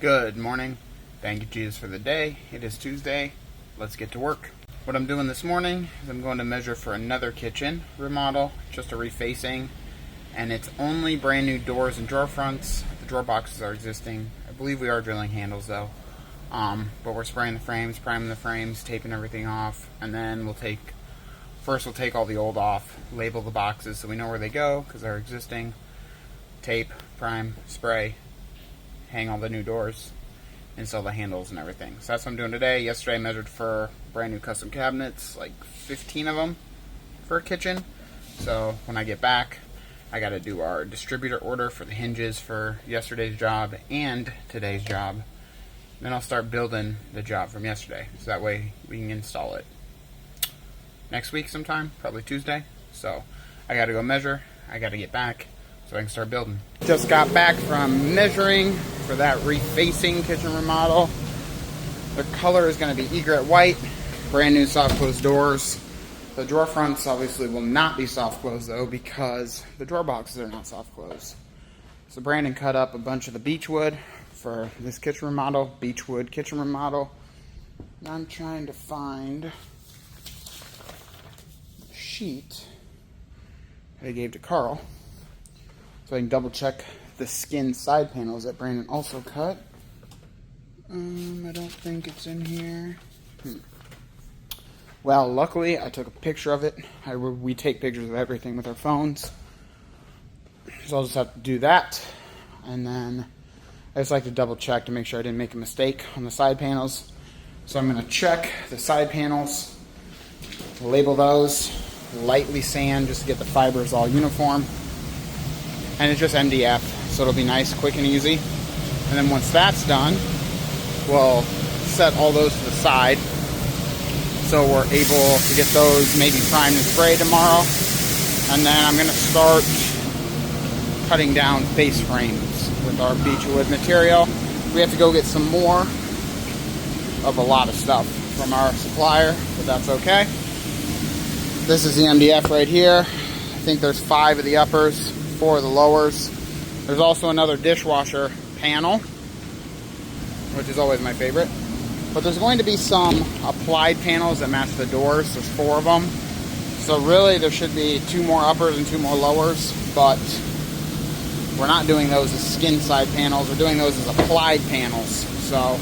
Good morning. Thank you, Jesus, for the day. It is Tuesday. Let's get to work. What I'm doing this morning is I'm going to measure for another kitchen remodel, just a refacing, and it's only brand new doors and drawer fronts. The drawer boxes are existing. I believe we are drilling handles though. But we're spraying the frames, priming the frames, taping everything off, and then we'll take all the old off, label the boxes so we know where they go because they're existing, tape, prime, spray, hang all the new doors, install the handles and everything. So that's what I'm doing today. Yesterday I measured for brand new custom cabinets, like 15 of them for a kitchen. So when I get back, I got to do our distributor order for the hinges for yesterday's job and today's job. Then I'll start building the job from yesterday, so that way we can install it next week sometime, probably Tuesday. So I got to go measure, I got to get back so I can start building. Just got back from measuring for that refacing kitchen remodel. The color is going to be egret white, brand new soft close doors. The drawer fronts obviously will not be soft close though because the drawer boxes are not soft close. So Brandon cut up a bunch of the Beechwood for this kitchen remodel, Beechwood kitchen remodel. Now I'm trying to find the sheet that I gave to Carl so I can double check the skin side panels that Brandon also cut. I don't think it's in here. Well, luckily I took a picture of it. We take pictures of everything with our phones. So I'll just have to do that. And then I just like to double check to make sure I didn't make a mistake on the side panels. So I'm going to check the side panels, label those, lightly sand just to get the fibers all uniform. And it's just MDF, so it'll be nice, quick, and easy. And then once that's done, we'll set all those to the side so we're able to get those maybe primed and sprayed tomorrow. And then I'm going to start cutting down face frames with our Beechwood material. We have to go get some more of a lot of stuff from our supplier, but that's okay. This is the MDF right here. I think there's 5 of the uppers, 4 of the lowers. There's also another dishwasher panel, which is always my favorite. But there's going to be some applied panels that match the doors. There's 4 of them. So really there should be 2 more uppers and 2 more lowers, but we're not doing those as skin side panels. We're doing those as applied panels. So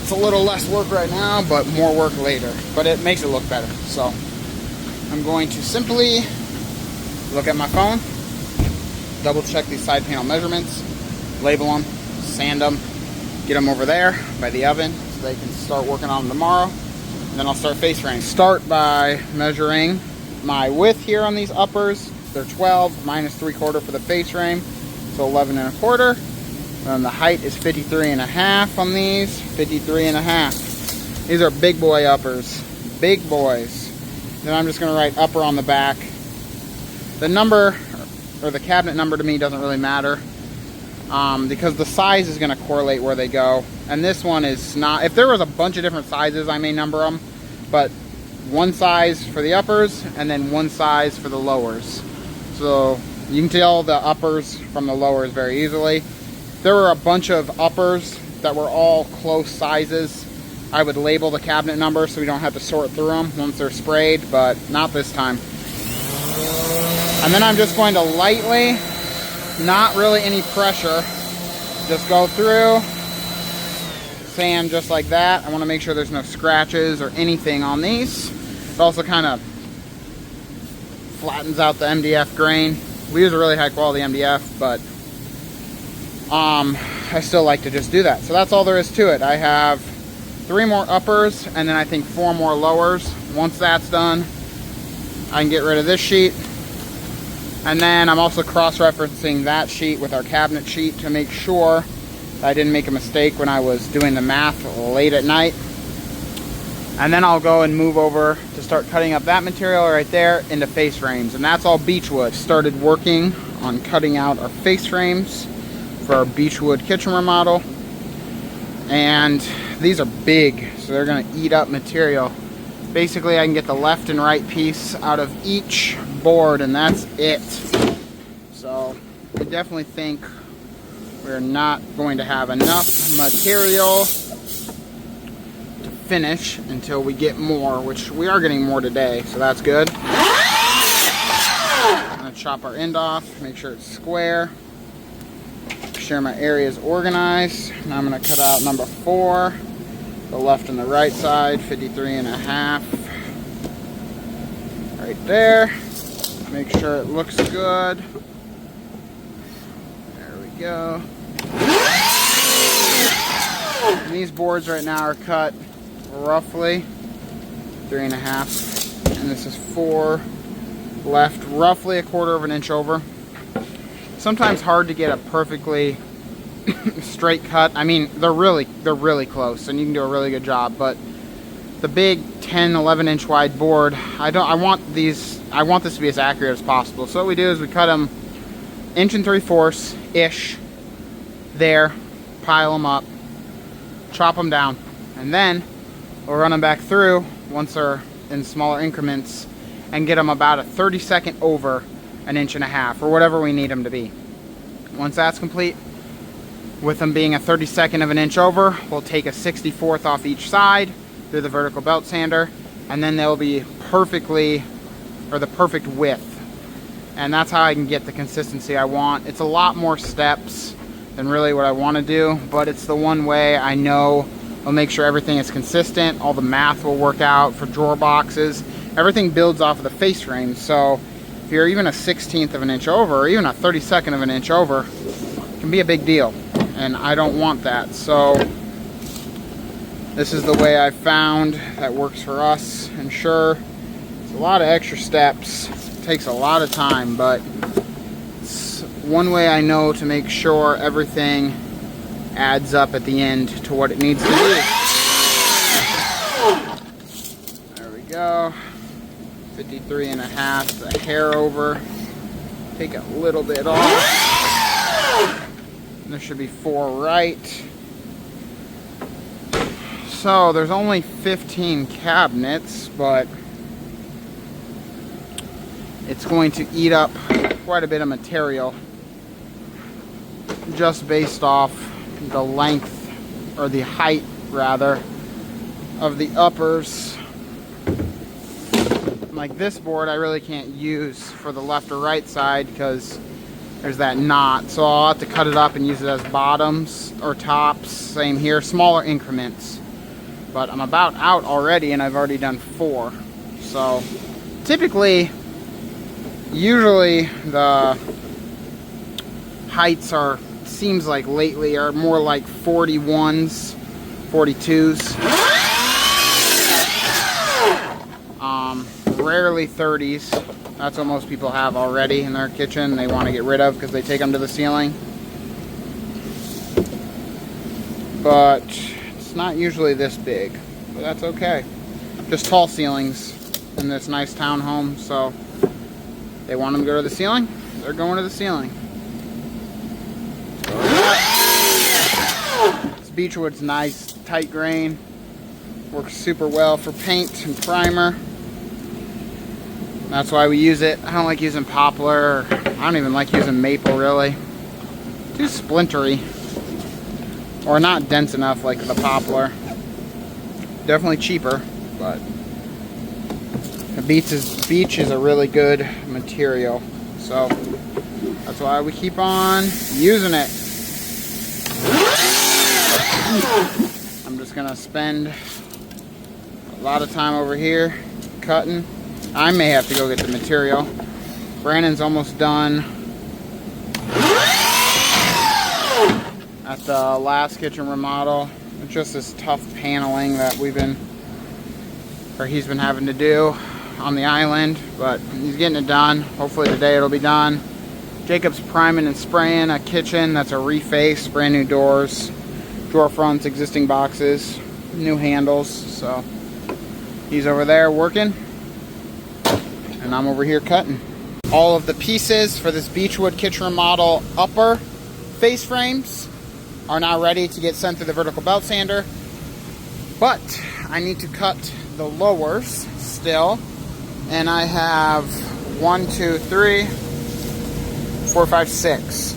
it's a little less work right now, but more work later. But it makes it look better. So I'm going to simply look at my phone, double check these side panel measurements, label them, sand them, get them over there by the oven so they can start working on them tomorrow. And then I'll start face framing. Start by measuring my width here on these uppers. They're 12 minus 3/4 for the face frame, so 11 1/4. And the height is 53 1/2 on these, 53 1/2. These are big boy uppers, big boys. Then I'm just going to write upper on the back. The number, or the cabinet number to me doesn't really matter because the size is going to correlate where they go. And this one is not. If there was a bunch of different sizes, I may number them. But one size for the uppers and then one size for the lowers. So you can tell the uppers from the lowers very easily. If there were a bunch of uppers that were all close sizes, I would label the cabinet number so we don't have to sort through them once they're sprayed, but not this time. And then I'm just going to lightly, not really any pressure, just go through, sand just like that. I want to make sure there's no scratches or anything on these. It also kind of flattens out the MDF grain. We use a really high quality MDF, but I still like to just do that. So that's all there is to it. I have 3 more uppers and then I think 4 more lowers. Once that's done, I can get rid of this sheet. And then I'm also cross-referencing that sheet with our cabinet sheet to make sure that I didn't make a mistake when I was doing the math late at night. And then I'll go and move over to start cutting up that material right there into face frames. And that's all Beechwood. Started working on cutting out our face frames for our Beechwood kitchen remodel. And these are big, so they're going to eat up material. Basically, I can get the left and right piece out of each board, and that's it. So I definitely think we're not going to have enough material to finish until we get more, which we are getting more today, so that's good. I'm going to chop our end off, make sure it's square. Make sure my area is organized. Now I'm going to cut out number 4, the left and the right side, 53.5. Right there. Make sure it looks good. There we go. And these boards right now are cut roughly 3.5, and this is 4 left, roughly 1/4 of an inch over. Sometimes hard to get a perfectly straight cut. I mean, they're really close, and you can do a really good job. But the big 10-11 inch wide board, I want this to be as accurate as possible. So what we do is we cut them 1 3/4 ish there, pile them up, chop them down, and then we'll run them back through once they're in smaller increments and get them about a 32nd over 1.5 inches or whatever we need them to be. Once that's complete, with them being a 32nd of an inch over, we'll take a 64th off each side through the vertical belt sander, and then they'll be perfectly, or the perfect width. And that's how I can get the consistency I want. It's a lot more steps than really what I want to do, but it's the one way I know I'll make sure everything is consistent. All the math will work out for drawer boxes. Everything builds off of the face frame, so if you're even a 1/16 of an inch over, or even a 32nd of an inch over, it can be a big deal, and I don't want that. So this is the way I found that works for us. And sure, it's a lot of extra steps, it takes a lot of time, but it's one way I know to make sure everything adds up at the end to what it needs to be. There we go. 53.5, the hair over. Take a little bit off. There should be 4 right. So there's only 15 cabinets, but it's going to eat up quite a bit of material just based off the length, or the height rather, of the uppers. Like this board I really can't use for the left or right side because there's that knot, so I'll have to cut it up and use it as bottoms or tops. Same here, smaller increments. But I'm about out already, and I've already done 4. So typically, usually the heights are, seems like lately, are more like 41s, 42s. Rarely 30s. That's what most people have already in their kitchen. They want to get rid of because they take them to the ceiling. But it's not usually this big, but that's okay. Just tall ceilings in this nice townhome, so they want them to go to the ceiling, they're going to the ceiling. This Beechwood's nice, tight grain. Works super well for paint and primer. That's why we use it. I don't like using poplar. I don't even like using maple, really. Too splintery. Or not dense enough like the poplar. Definitely cheaper, but the beech is a really good material. So that's why we keep on using it. I'm just gonna spend a lot of time over here cutting. I may have to go get the material. Brandon's almost done at the last kitchen remodel. It's just this tough paneling that he's been having to do on the island, but he's getting it done. Hopefully today it'll be done. Jacob's priming and spraying a kitchen that's a reface, brand new doors, drawer fronts, existing boxes, new handles. So he's over there working, and I'm over here cutting. All of the pieces for this Beechwood kitchen remodel upper face frames are now ready to get sent through the vertical belt sander, but I need to cut the lowers still, and I have 1, 2, 3, 4, 5, 6.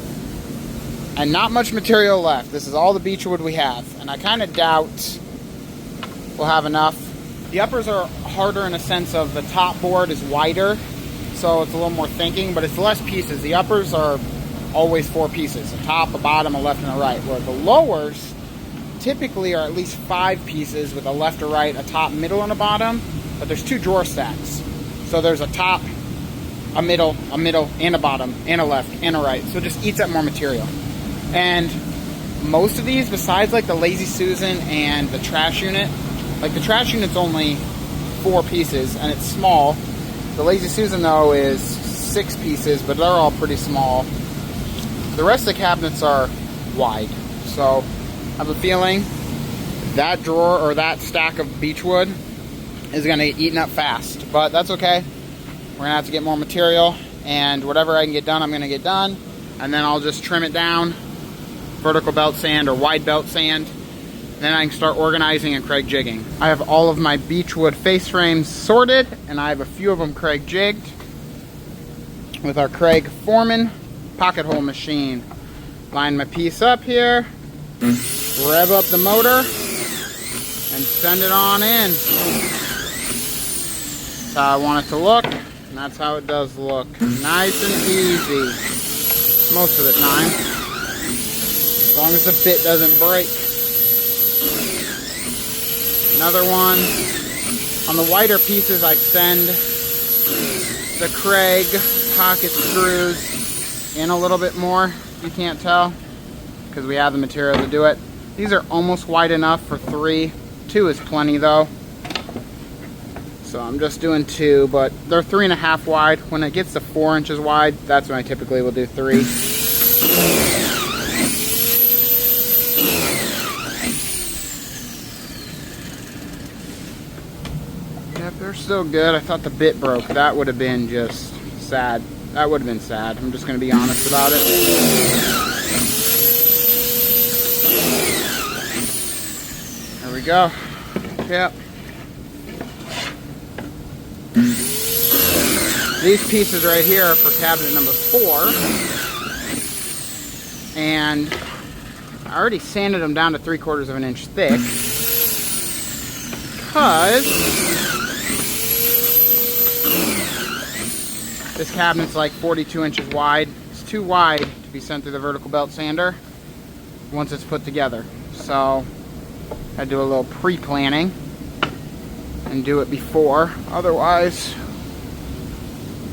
And not much material left. This is all the beechwood we have. And I kind of doubt we'll have enough. The uppers are harder in a sense of the top board is wider, so it's a little more thinking, but it's less pieces. The uppers are always 4 pieces, a top, a bottom, a left, and a right, where the lowers typically are at least 5 pieces with a left or right, a top, middle, and a bottom, but there's 2 drawer stacks. So there's a top, a middle, and a bottom, and a left, and a right. So it just eats up more material. And most of these, besides like the Lazy Susan and the trash unit, like the trash unit's only 4 pieces and it's small. The Lazy Susan though is 6 pieces, but they're all pretty small. The rest of the cabinets are wide. So I have a feeling that drawer or that stack of beechwood is gonna get eaten up fast, but that's okay. We're gonna have to get more material, and whatever I can get done, I'm gonna get done, and then I'll just trim it down, vertical belt sand or wide belt sand. Then I can start organizing and Craig jigging. I have all of my beechwood face frames sorted, and I have a few of them Craig jigged with our Craig Foreman pocket hole machine. Line my piece up here, rev up the motor, and send it on in. That's how I want it to look, and that's how it does look. Nice and easy, most of the time, as long as the bit doesn't break. Another one. On the wider pieces, I send the Craig pocket screws in a little bit more. You can't tell because we have the material to do it. These are almost wide enough for 3. 2 is plenty though. So I'm just doing 2, but they're 3.5 wide. When it gets to 4 inches wide, that's when I typically will do 3. Yep, they're still good. I thought the bit broke. That would have been just sad. That would have been sad. I'm just going to be honest about it. There we go. Yep. These pieces right here are for cabinet number 4. And I already sanded them down to 3/4 of an inch thick. Because this cabinet's like 42 inches wide. It's too wide to be sent through the vertical belt sander once it's put together. So I do a little pre-planning and do it before. Otherwise,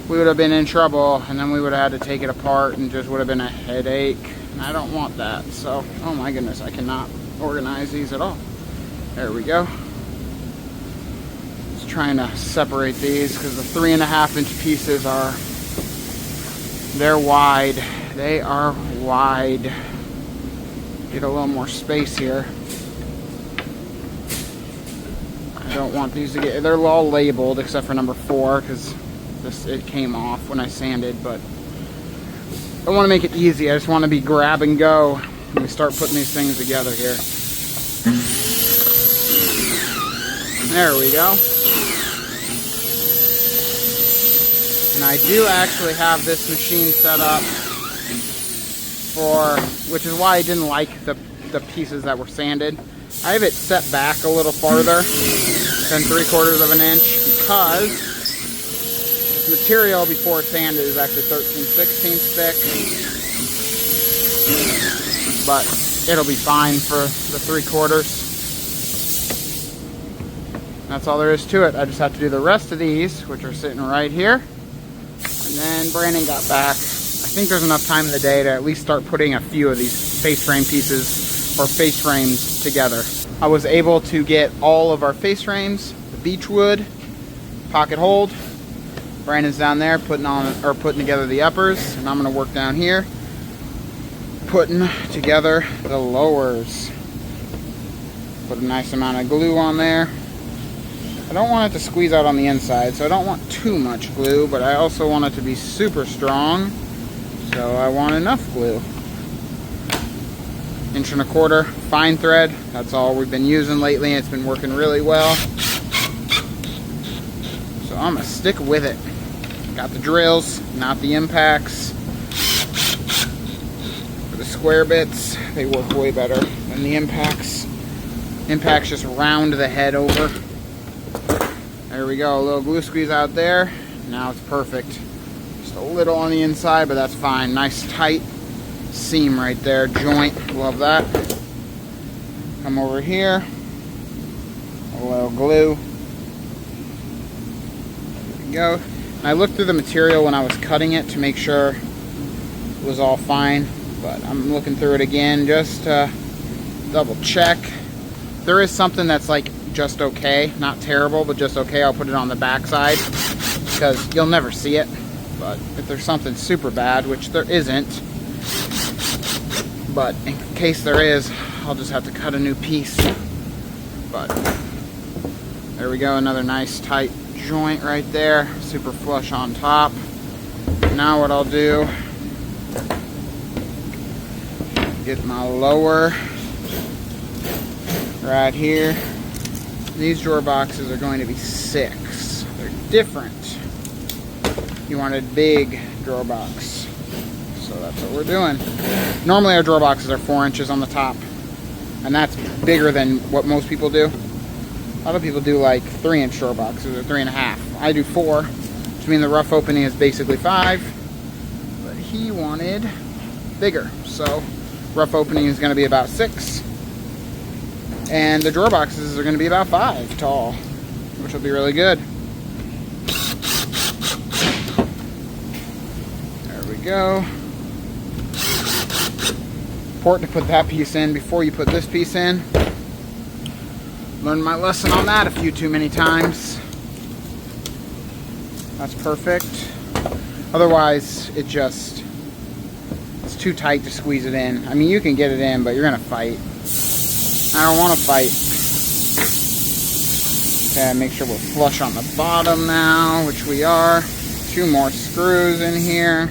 we would have been in trouble, and then we would have had to take it apart and just would have been a headache. And I don't want that. So, oh my goodness, I cannot organize these at all. There we go. Just trying to separate these because the 3.5 inch pieces they're wide. They are wide. Get a little more space here. I don't want these to get, they're all labeled except for number 4 because it came off when I sanded, but I want to make it easy. I just want to be grab and go when we start putting these things together here. There we go. And I do actually have this machine set up for, which is why I didn't like the pieces that were sanded. I have it set back a little farther than 3/4 of an inch because material before it's sanded is actually 13/16 thick, but it'll be fine for the 3/4. That's all there is to it. I just have to do the rest of these, which are sitting right here, and then Brandon got back. I think there's enough time in the day to at least start putting a few of these face frame pieces or face frames together. I was able to get all of our face frames, the beechwood, pocket hold. Brandon's down there putting together the uppers, and I'm going to work down here putting together the lowers. Put a nice amount of glue on there. I don't want it to squeeze out on the inside, so I don't want too much glue, but I also want it to be super strong, so I want enough glue. 1.25 inch fine thread, that's all we've been using lately, and it's been working really well. So I'm going to stick with it. Got the drills, not the impacts. For the square bits, they work way better than the impacts. Impacts just round the head over. There we go, a little glue squeeze out there. Now it's perfect. Just a little on the inside, but that's fine. Nice tight seam right there, joint, love that. Come over here, a little glue. There we go. And I looked through the material when I was cutting it to make sure it was all fine, but I'm looking through it again just to double check. There is something that's like just okay, not terrible, but just okay. I'll put it on the back side because you'll never see it. But if there's something super bad, which there isn't, but in case there is, I'll just have to cut a new piece. But there we go, another nice tight joint right there, super flush on top. Now what I'll do, get my lower right here. These drawer boxes are going to be 6. They're different. You wanted big drawer box, so that's what we're doing. Normally our drawer boxes are 4 inches on the top, and that's bigger than what most people do. A lot of people do like 3-inch drawer boxes or 3.5. I do 4, which means the rough opening is basically 5, but he wanted bigger, so rough opening is going to be about 6. And the drawer boxes are going to be about 5 tall, which will be really good. There we go. Important to put that piece in before you put this piece in. Learned my lesson on that a few too many times. That's perfect. Otherwise, it's too tight to squeeze it in. I mean, you can get it in, but you're going to fight. I don't want to fight. Okay, make sure we're flush on the bottom now, which we are. 2 more screws in here.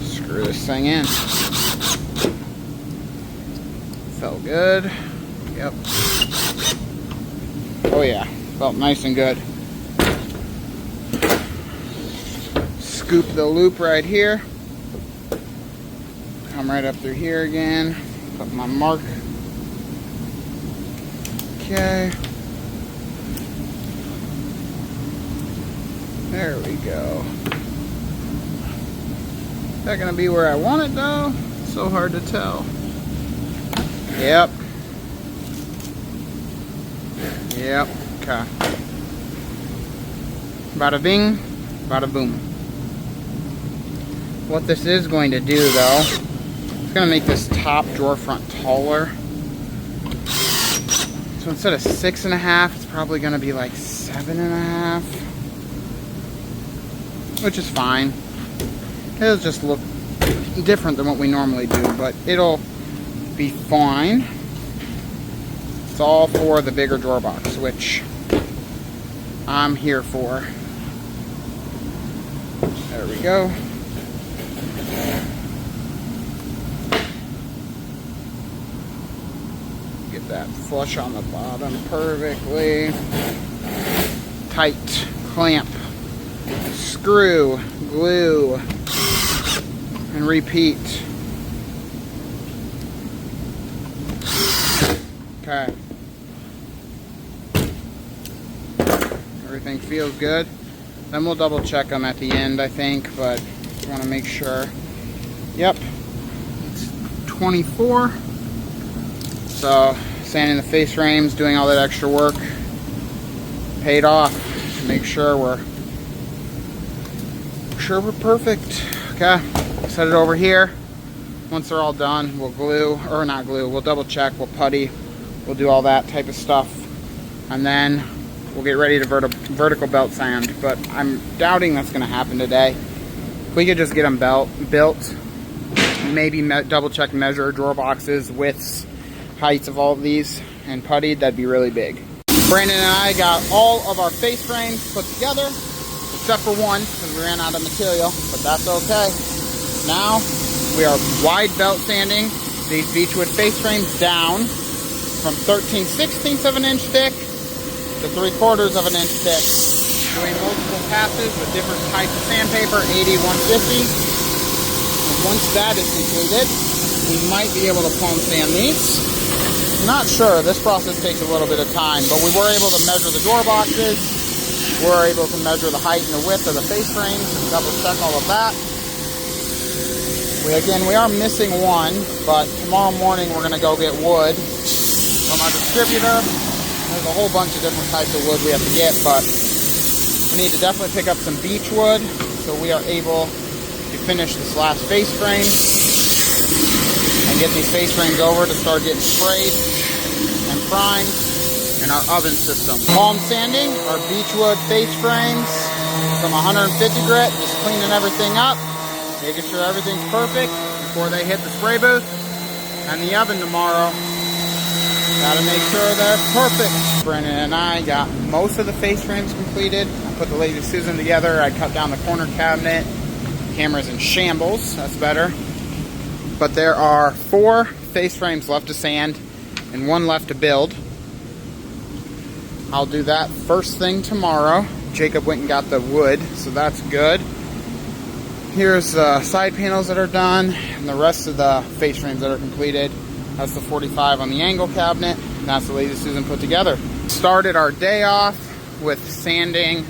Screw this thing in. Felt good. Yep. Oh yeah, felt nice and good. Scoop the loop right here. Come right up through here again. Put my mark. Okay. There we go. Is that gonna be where I want it though? So hard to tell. Yep. Yep. Okay. Bada bing, bada boom. What this is going to do though, it's going to make this top drawer front taller. So instead of 6.5, it's probably going to be like 7.5, which is fine. It'll just look different than what we normally do, but it'll be fine. It's all for the bigger drawer box, which I'm here for. There we go. Get that flush on the bottom perfectly. Tight, clamp, screw, glue, and repeat. Okay. Everything feels good. Then we'll double check them at the end, I think, but I want to make sure. Yep. It's 24. So, sanding the face frames, doing all that extra work, paid off. Make sure we're perfect. Okay. Set it over here. Once they're all done, we'll glue, or not glue, we'll double check, we'll putty, we'll do all that type of stuff, and then we'll get ready to vertical belt sand. But I'm doubting that's going to happen today. If we could just get them built, maybe double check, measure drawer boxes, widths, heights of all of these, and puttied, that'd be really big. Brandon and I got all of our face frames put together, except for one, because we ran out of material, but that's okay. Now, we are wide belt sanding these Beechwood face frames down from 13/16 of an inch thick to 3/4 of an inch thick. Doing multiple passes with different types of sandpaper, 80, 150. And once that is completed, we might be able to palm sand these. Not sure, this process takes a little bit of time, but we were able to measure the door boxes. We're able to measure the height and the width of the face frames and double check all of that. We are missing one, but tomorrow morning we're going to go get wood from our distributor. There's a whole bunch of different types of wood we have to get, but we need to definitely pick up some beechwood so we are able to finish this last face frame and get these face frames over to start getting sprayed and primed in our oven system. Palm sanding our beechwood face frames from 150 grit, just cleaning everything up, making sure everything's perfect before they hit the spray booth and the oven tomorrow. Gotta make sure they're perfect. Brennan and I got most of the face frames completed. I put the Lady Susan together. I cut down the corner cabinet. Camera's in shambles, that's better. But there are 4 face frames left to sand and 1 left to build. I'll do that first thing tomorrow. Jacob went and got the wood, so that's good. Here's the side panels that are done and the rest of the face frames that are completed. That's the 45 on the angle cabinet, and that's the Lady Susan put together. Started our day off with sanding,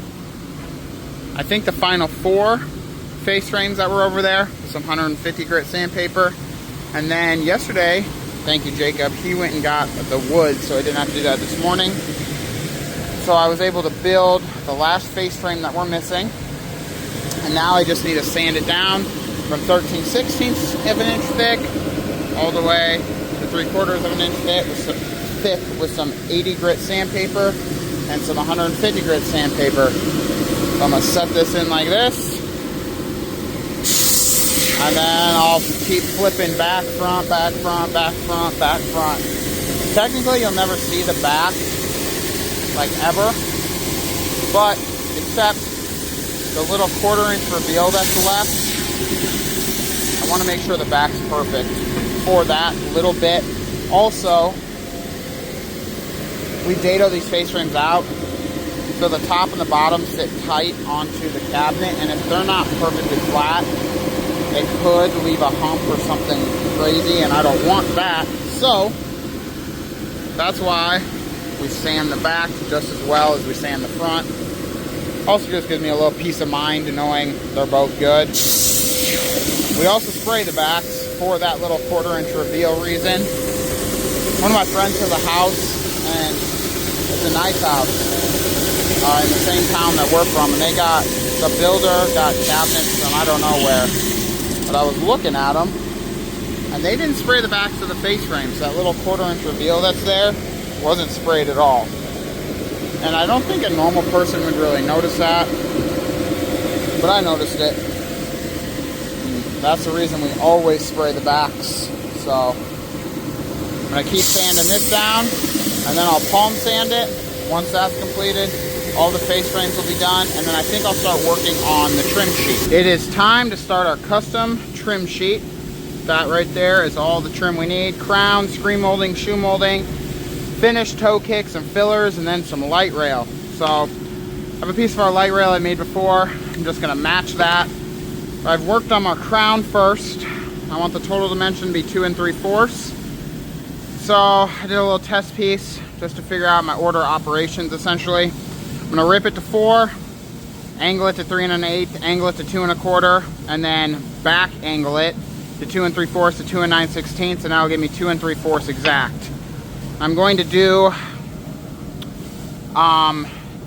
I think the final 4 face frames that were over there, with some 150 grit sandpaper. And then yesterday, thank you Jacob, he went and got the wood, so I didn't have to do that this morning. So I was able to build the last face frame that we're missing. And now I just need to sand it down from 13/16 of an inch thick all the way to 3/4 of an inch thick with some 80 grit sandpaper and some 150 grit sandpaper. So I'm gonna set this in like this. And then I'll keep flipping back, front, back, front, back, front, back, front. Technically you'll never see the back, like ever, but except the little 1/4 inch reveal that's left, I want to make sure the back's perfect for that little bit. Also, we dado these face frames out so the top and the bottom sit tight onto the cabinet, and if they're not perfectly flat, it could leave a hump or something crazy, and I don't want that. So that's why we sand the back just as well as we sand the front. Also just gives me a little peace of mind knowing they're both good. We also spray the backs for that little 1/4 inch reveal reason. One of my friends has a house, and it's a nice house in the same town that we're from, and the builder got cabinets from I don't know where, but I was looking at them, and they didn't spray the backs of the face frames. That little 1/4 inch reveal that's there wasn't sprayed at all. And I don't think a normal person would really notice that, but I noticed it. And that's the reason we always spray the backs. So I'm gonna keep sanding this down, and then I'll palm sand it. Once that's completed, all the face frames will be done, and then I think I'll start working on the trim sheet. It is time to start our custom trim sheet. That right there is all the trim we need. Crown, screen molding, shoe molding, finished toe kicks and fillers, and then some light rail. So I have a piece of our light rail I made before. I'm just gonna match that. I've worked on our crown first. I want the total dimension to be 2 3/4. So I did a little test piece just to figure out my order of operations essentially. I'm gonna rip it to 4, angle it to 3 1/8, angle it to 2 1/4, and then back angle it to 2 3/4 to 2 9/16, and that'll give me 2 3/4 exact. I'm going to do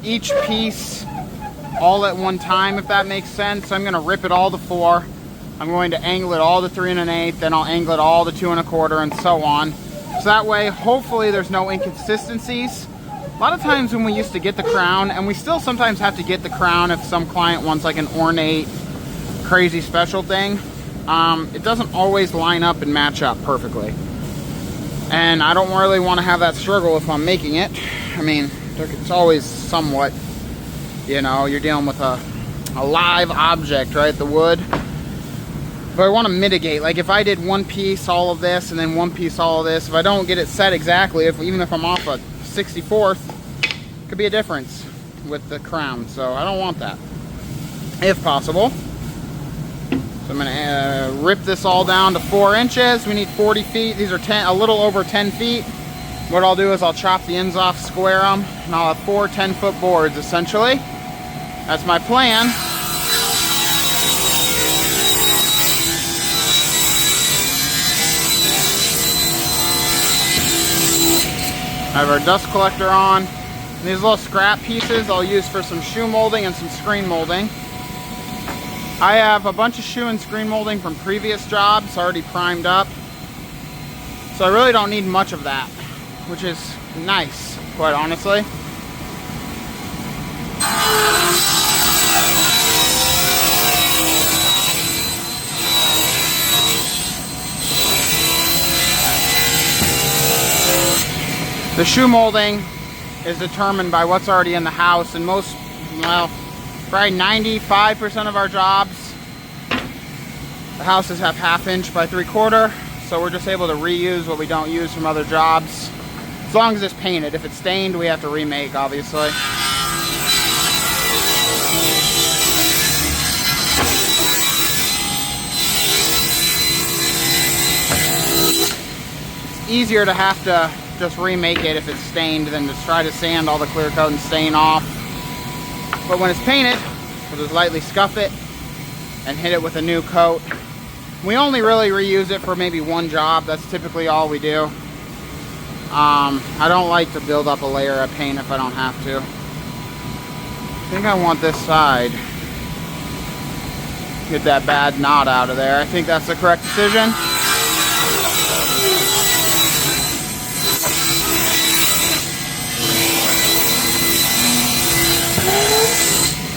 each piece all at one time, if that makes sense. So I'm going to rip it all to 4. I'm going to angle it all to 3 1/8, then I'll angle it all to 2 1/4, and so on. So that way, hopefully there's no inconsistencies. A lot of times when we used to get the crown, and we still sometimes have to get the crown if some client wants like an ornate, crazy special thing, it doesn't always line up and match up perfectly. And I don't really want to have that struggle if I'm making it. I mean, it's always somewhat, you know, you're dealing with a live object, right, the wood. But I want to mitigate, like if I did one piece all of this and then one piece all of this, if I don't get it set exactly, even if I'm off a 64th, could be a difference with the crown. So I don't want that, if possible. So So I'm gonna rip this all down to 4 inches. We need 40 feet. These are a little over 10 feet. What I'll do is I'll chop the ends off, square them, and I'll have 4 10-foot boards essentially. That's my plan. I have our dust collector on. And these little scrap pieces I'll use for some shoe molding and some screen molding. I have a bunch of shoe and screen molding from previous jobs already primed up. So I really don't need much of that, which is nice, quite honestly. The shoe molding is determined by what's already in the house, and most, well, probably 95% of our jobs, the houses have 1/2 inch by 3/4, so we're just able to reuse what we don't use from other jobs, as long as it's painted. If it's stained, we have to remake, obviously. It's easier to have to just remake it if it's stained than to try to sand all the clear coat and stain off. But when it's painted, we'll just lightly scuff it and hit it with a new coat. We only really reuse it for maybe one job. That's typically all we do. I don't like to build up a layer of paint if I don't have to. I think I want this side. Get that bad knot out of there. I think that's the correct decision.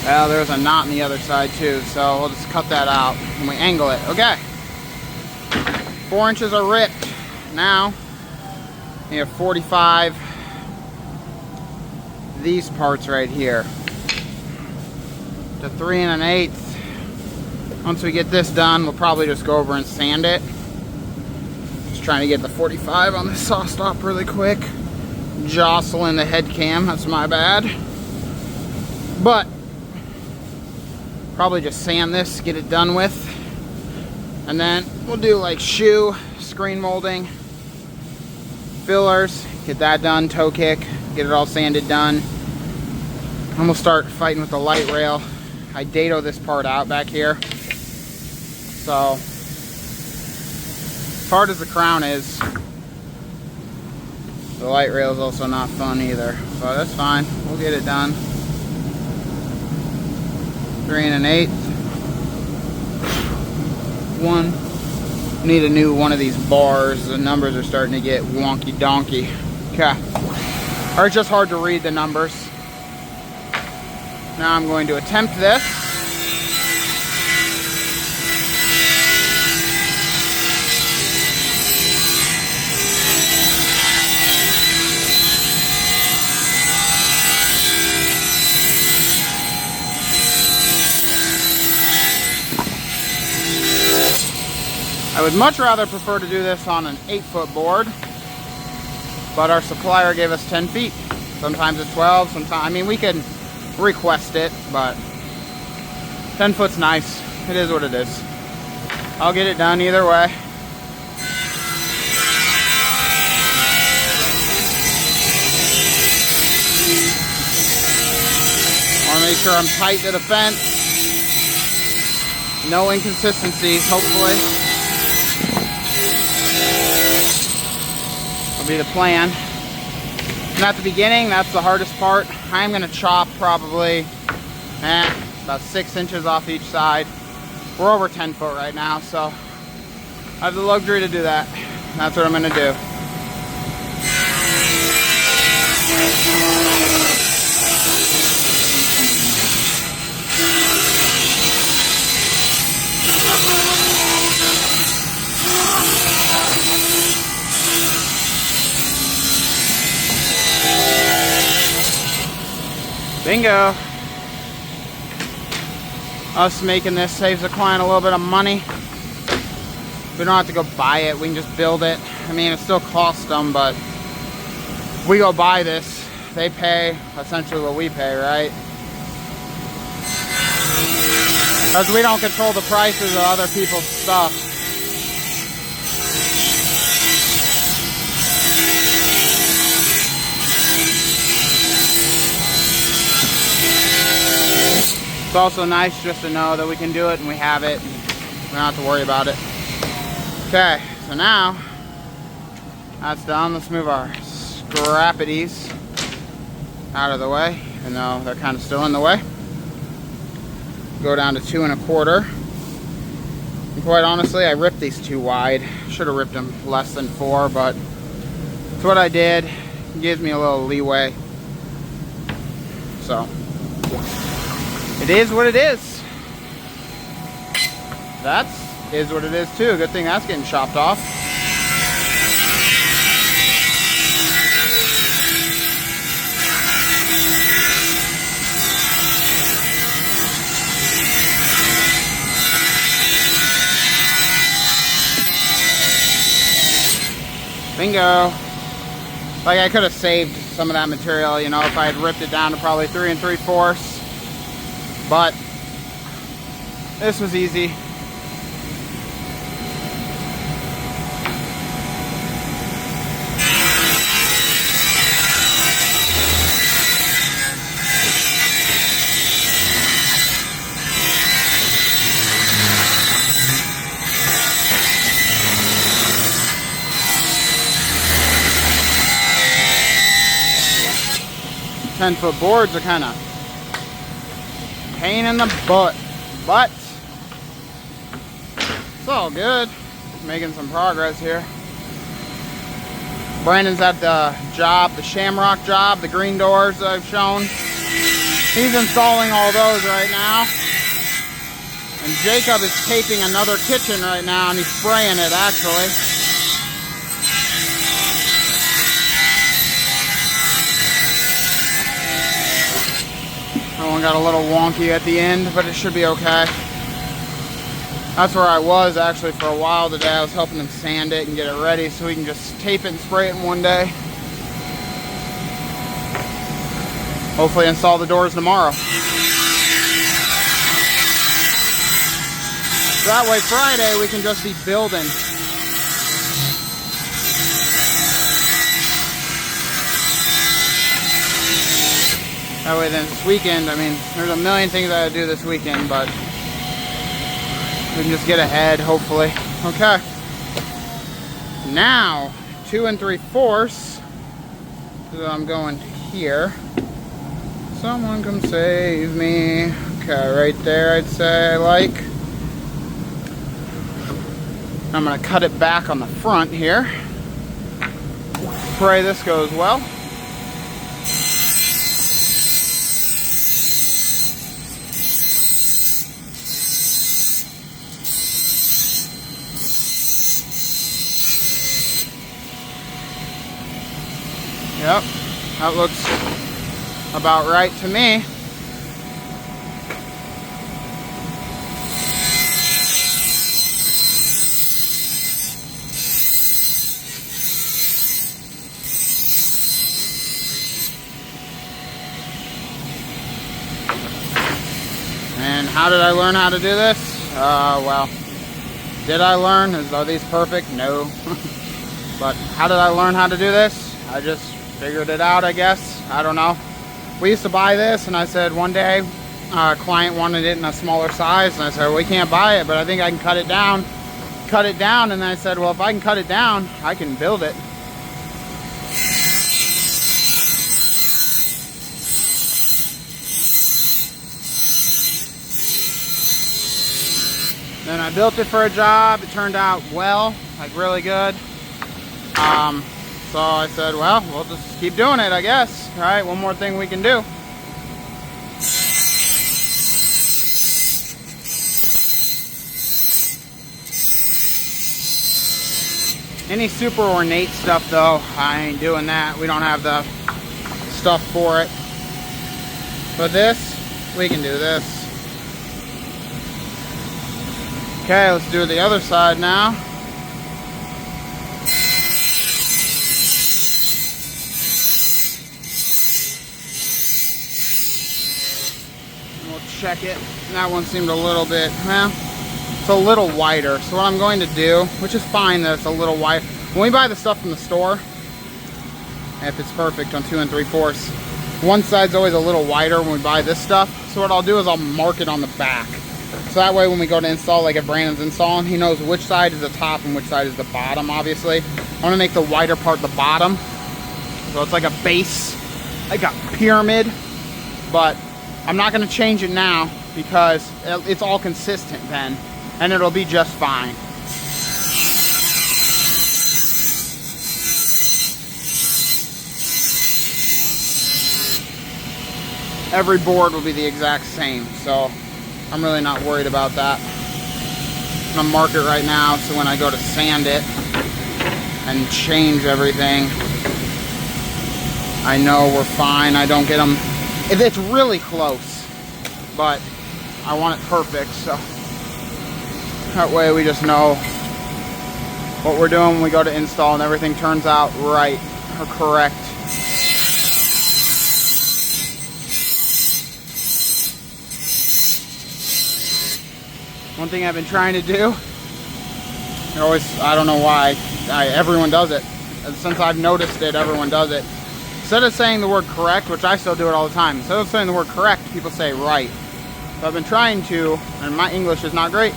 Well, there's a knot on the other side too, so we'll just cut that out and we angle it. Okay. 4 inches are ripped. Now, we have 45. These parts right here. To 3 1/8. Once we get this done, we'll probably just go over and sand it. Just trying to get the 45 on the saw stop really quick. Jostling the head cam, that's my bad. But probably just sand this, get it done with, and then we'll do like shoe, screen molding, fillers, get that done, toe kick, get it all sanded done, and we'll start fighting with the light rail. I dado this part out back here, so as hard as the crown is, the light rail is also not fun either, so that's fine, we'll get it done. 3 1/8. Need a new one of these bars. The numbers are starting to get wonky donkey. Okay. Or it's just hard to read the numbers. Now I'm going to attempt this. I would much rather prefer to do this on an 8-foot board, but our supplier gave us 10 feet. Sometimes it's 12, sometimes, I mean, we can request it, but 10 foot's nice. It is what it is. I'll get it done either way. I want to make sure I'm tight to the fence. No inconsistencies, hopefully. Be the plan. And at the beginning, that's the hardest part. I'm going to chop probably about 6 inches off each side. We're over 10 foot right now, so I have the luxury to do that. That's what I'm going to do. Bingo. Us making this saves the client a little bit of money. We don't have to go buy it, we can just build it. I mean, it still costs them, but we go buy this, they pay essentially what we pay, right? Because we don't control the prices of other people's stuff. It's also nice just to know that we can do it and we have it. And we don't have to worry about it. Okay, so now that's done. Let's move our scrappities out of the way, even though they're kind of still in the way. Go down to 2 1/4. And quite honestly, I ripped these too wide. Should have ripped them less than 4, but it's what I did. It gives me a little leeway. So it is what it is. That is what it is too. Good thing that's getting chopped off. Bingo. Like, I could have saved some of that material, you know, if I had ripped it down to probably 3 3/4. But this was easy. Ten-foot boards are kind of pain in the butt, but it's all good. Making some progress here. Brandon's at the job, the shamrock job, the green doors that I've shown. He's installing all those right now. And Jacob is taping another kitchen right now, and he's spraying it actually. That one got a little wonky at the end, but it should be okay. That's where I was actually for a while today. I was helping him sand it and get it ready so we can just tape it and spray it in one day. Hopefully install the doors tomorrow. So that way Friday we can just be building. That way then this weekend, I mean, there's a million things I gotta do this weekend, but we can just get ahead, hopefully. Okay. Now, 2 3/4. So I'm going here. Someone come save me. Okay, right there I'd say I like. I'm gonna cut it back on the front here. Pray this goes well. Yep, that looks about right to me. And how did I learn how to do this? Well, did I learn? Are these perfect? No. But how did I learn how to do this? I just figured it out, I guess. I don't know. We used to buy this, and I said one day a client wanted it in a smaller size, and I said, well, we can't buy it, but I think I can cut it down. Cut it down, and then I said, well, if I can cut it down, I can build it. Then I built it for a job. It turned out well, like really good. So I said, well, we'll just keep doing it, I guess. All right, one more thing we can do. Any super ornate stuff, though, I ain't doing that. We don't have the stuff for it. But this, we can do this. Okay, let's do the other side now. check it. And that one seemed a little bit, well, it's a little wider. So what I'm going to do, which is fine that it's a little wide. When we buy the stuff from the store, if it's perfect on 2 3/4, one side's always a little wider when we buy this stuff. So what I'll do is I'll mark it on the back. So that way when we go to install, like if Brandon's installing, he knows which side is the top and which side is the bottom, obviously. I want to make the wider part the bottom. So it's like a base, like a pyramid. But I'm not going to change it now because it's all consistent then. And it'll be just fine. Every board will be the exact same, so I'm really not worried about that. I'm gonna mark it right now so when I go to sand it and change everything, I know we're fine. I don't get them, it's really close, but I want it perfect, so that way we just know what we're doing when we go to install and everything turns out right or correct. One thing I've been trying to do, I don't know why, everyone does it. Since I've noticed it, everyone does it. Instead of saying the word correct, which I still do it all the time, instead of saying the word correct, people say right. So I've been trying to, and my English is not great,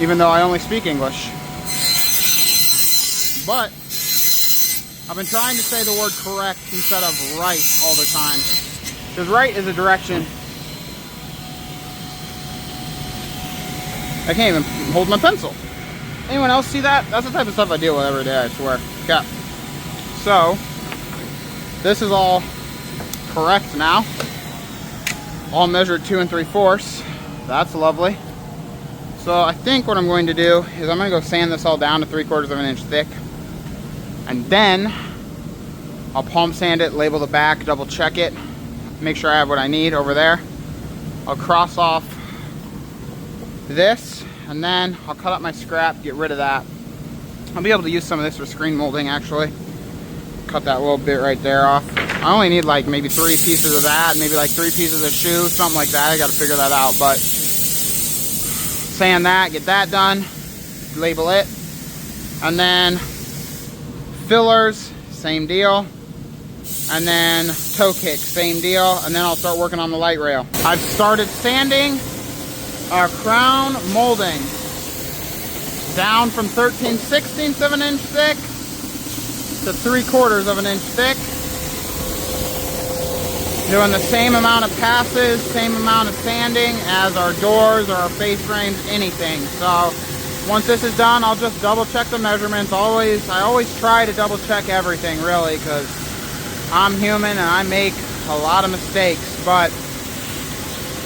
even though I only speak English. But I've been trying to say the word correct instead of right all the time. Because right is a direction. I can't even hold my pencil. Anyone else see that? That's the type of stuff I deal with every day, I swear. Okay. So, this is all correct now. All measured 2 3/4. That's lovely. So I think what I'm going to do is I'm going to go sand this all down to 3/4 of an inch thick. And then I'll palm sand it, label the back, double check it, make sure I have what I need over there. I'll cross off this, and then I'll cut up my scrap, get rid of that. I'll be able to use some of this for screen molding actually. Cut that little bit right there off. I only need like maybe 3 pieces of that, maybe like 3 pieces of shoe, something like that. I gotta figure that out, but sand that, get that done, label it, and then fillers, same deal, and then toe kick, same deal, and then I'll start working on the light rail. I've started sanding our crown molding down from 13/16 of an inch thick to 3/4 of an inch thick. Doing the same amount of passes, same amount of sanding as our doors or our face frames, anything. So once this is done, I'll just double check the measurements. I always try to double check everything really, because I'm human and I make a lot of mistakes, but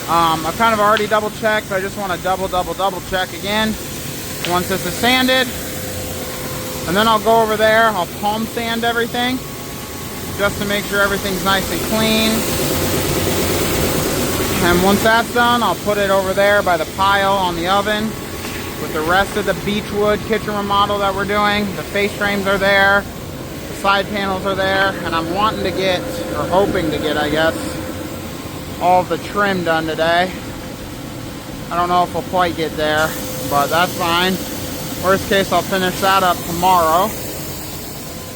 I've kind of already double checked. I just want to double check again once this is sanded. And then I'll go over there, I'll palm sand everything just to make sure everything's nice and clean. And once that's done, I'll put it over there by the pile on the oven with the rest of the Beechwood kitchen remodel that we're doing. The face frames are there, the side panels are there, and I'm wanting to get, or hoping to get, I guess, all of the trim done today. I don't know if we'll quite get there, but that's fine. Worst case, I'll finish that up tomorrow.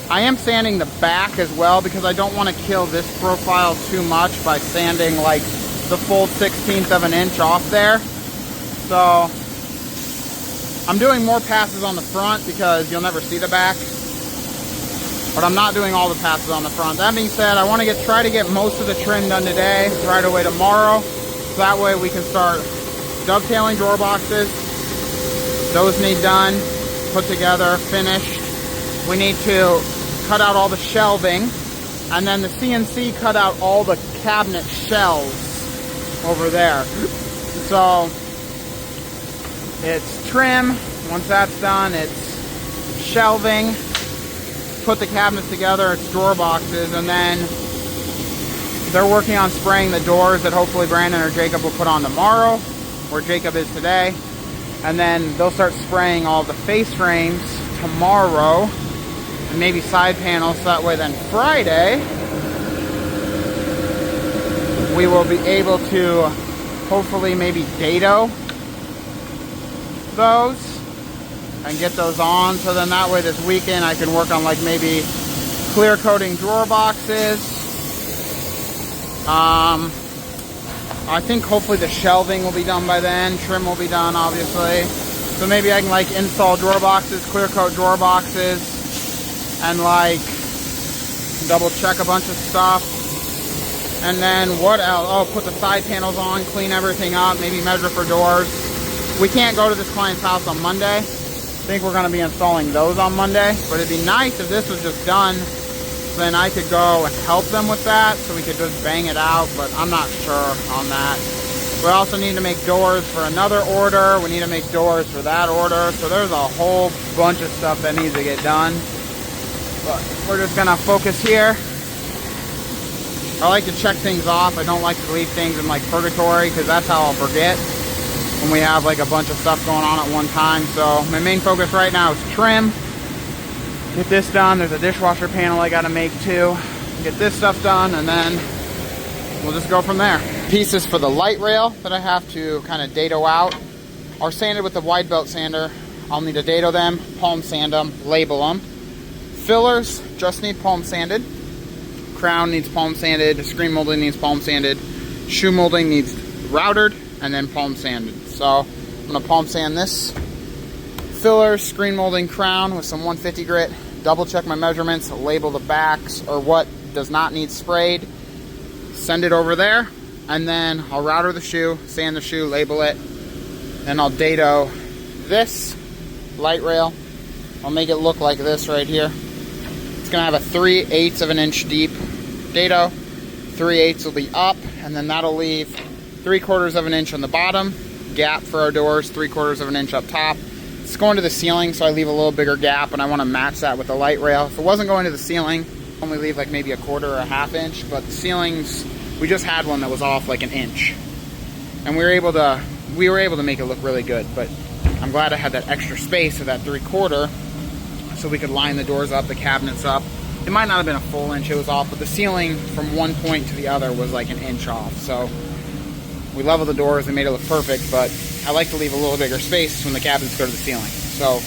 I am sanding the back as well because I don't want to kill this profile too much by sanding like the full 1/16 of an inch off there. So I'm doing more passes on the front because you'll never see the back. But I'm not doing all the passes on the front. That being said, I want to try to get most of the trim done today, right away tomorrow. So that way we can start dovetailing drawer boxes. Those need done, put together, finished. We need to cut out all the shelving, and then the CNC cut out all the cabinet shelves over there. So it's trim. Once that's done, it's shelving. Put the cabinets together, it's drawer boxes, and then they're working on spraying the doors that hopefully Brandon or Jacob will put on tomorrow, where Jacob is today. And then they'll start spraying all the face frames tomorrow, and maybe side panels, so that way then Friday we will be able to hopefully maybe dado those and get those on. So then that way this weekend I can work on like maybe clear coating drawer boxes. I think hopefully the shelving will be done by then. Trim will be done, obviously. So maybe I can like install drawer boxes, clear coat drawer boxes, and like double check a bunch of stuff. And then what else? Oh, put the side panels on, clean everything up, maybe measure for doors. We can't go to this client's house on Monday. I think we're going to be installing those on Monday. But it'd be nice if this was just done, so then I could go and help them with that, so we could just bang it out, but I'm not sure on that. We also need to make doors for another order. We need to make doors for that order. So there's a whole bunch of stuff that needs to get done. But we're just going to focus here. I like to check things off. I don't like to leave things in like purgatory, because that's how I'll forget when we have like a bunch of stuff going on at one time. So my main focus right now is trim. Get this done. There's a dishwasher panel I got to make too. Get this stuff done, and then we'll just go from there. Pieces for the light rail that I have to kind of dado out are sanded with the wide belt sander. I'll need to dado them, palm sand them, label them. Fillers just need palm sanded. Crown needs palm sanded. Screen molding needs palm sanded. Shoe molding needs routered and then palm sanded. So I'm going to palm sand this. Fillers, screen molding, crown with some 150 grit. Double check my measurements, label the backs or what does not need sprayed. Send it over there, and then I'll router the shoe, sand the shoe, label it. Then I'll dado this light rail. I'll make it look like this right here. It's gonna have a 3/8 of an inch deep dado. 3/8 will be up, and then that'll leave 3/4 of an inch on the bottom. Gap for our doors, 3/4 of an inch up top. It's going to the ceiling, so I leave a little bigger gap, and I want to match that with the light rail. If it wasn't going to the ceiling, I only leave like maybe 1/4 or 1/2 inch, but the ceilings, we just had one that was off like 1 inch. And we were able to make it look really good, but I'm glad I had that extra space of that 3/4 so we could line the doors up, the cabinets up. It might not have been a full inch it was off, but the ceiling from one point to the other was like 1 inch off. So we leveled the doors and made it look perfect, but I like to leave a little bigger space when the cabinets go to the ceiling. So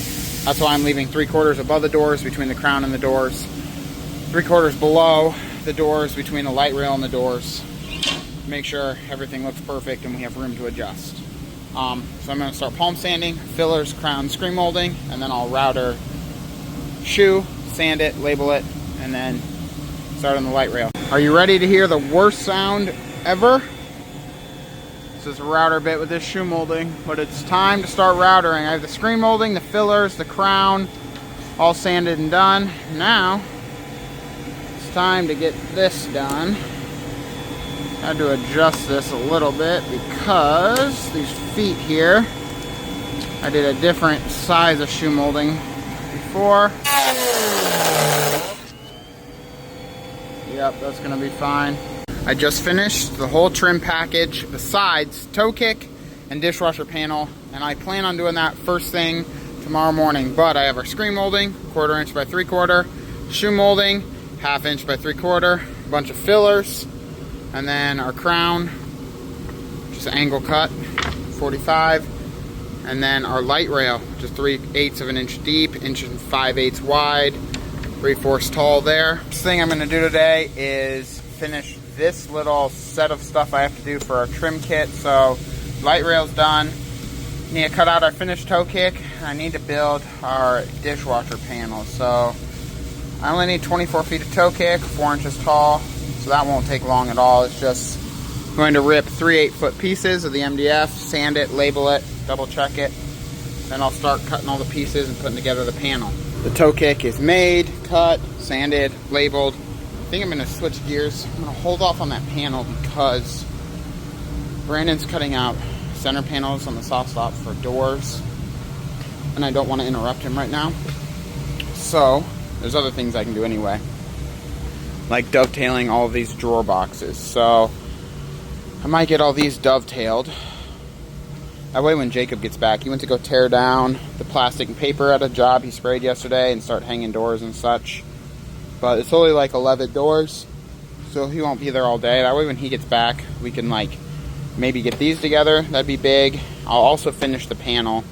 that's why I'm leaving 3/4 above the doors between the crown and the doors, 3/4 below the doors between the light rail and the doors. Make sure everything looks perfect and we have room to adjust. So I'm going to start palm sanding, fillers, crown, screen molding, and then I'll router shoe, sand it, label it, and then start on the light rail. Are you ready to hear the worst sound ever? This is a router bit with this shoe molding, but it's time to start routering. I have the screen molding, the fillers, the crown, all sanded and done. Now, it's time to get this done. I had to adjust this a little bit because these feet here, I did a different size of shoe molding before. Yep, that's gonna be fine. I just finished the whole trim package besides toe kick and dishwasher panel, and I plan on doing that first thing tomorrow morning. But I have our screen molding, 1/4 inch by 3/4, shoe molding, 1/2 inch by 3/4, a bunch of fillers, and then our crown, just an angle cut, 45, and then our light rail, just 3/8 of an inch deep, 1.5 wide, 3/4 tall there. First thing I'm gonna do today is finish this little set of stuff I have to do for our trim kit. So light rail's done. Need to cut out our finished toe kick. I need to build our dishwasher panel. So I only need 24 feet of toe kick, 4 inches tall. So that won't take long at all. It's just going to rip 3 8-foot pieces of the MDF, sand it, label it, double check it. Then I'll start cutting all the pieces and putting together the panel. The toe kick is made, cut, sanded, labeled. I think I'm going to switch gears. I'm going to hold off on that panel because Brandon's cutting out center panels on the soft stop for doors, and I don't want to interrupt him right now. So there's other things I can do anyway, like dovetailing all of these drawer boxes. So I might get all these dovetailed. That way when Jacob gets back, he went to go tear down the plastic and paper at a job he sprayed yesterday and start hanging doors and such. But it's only like 11 doors, so he won't be there all day. That way when he gets back, we can like maybe get these together. That'd be big. I'll also finish the panel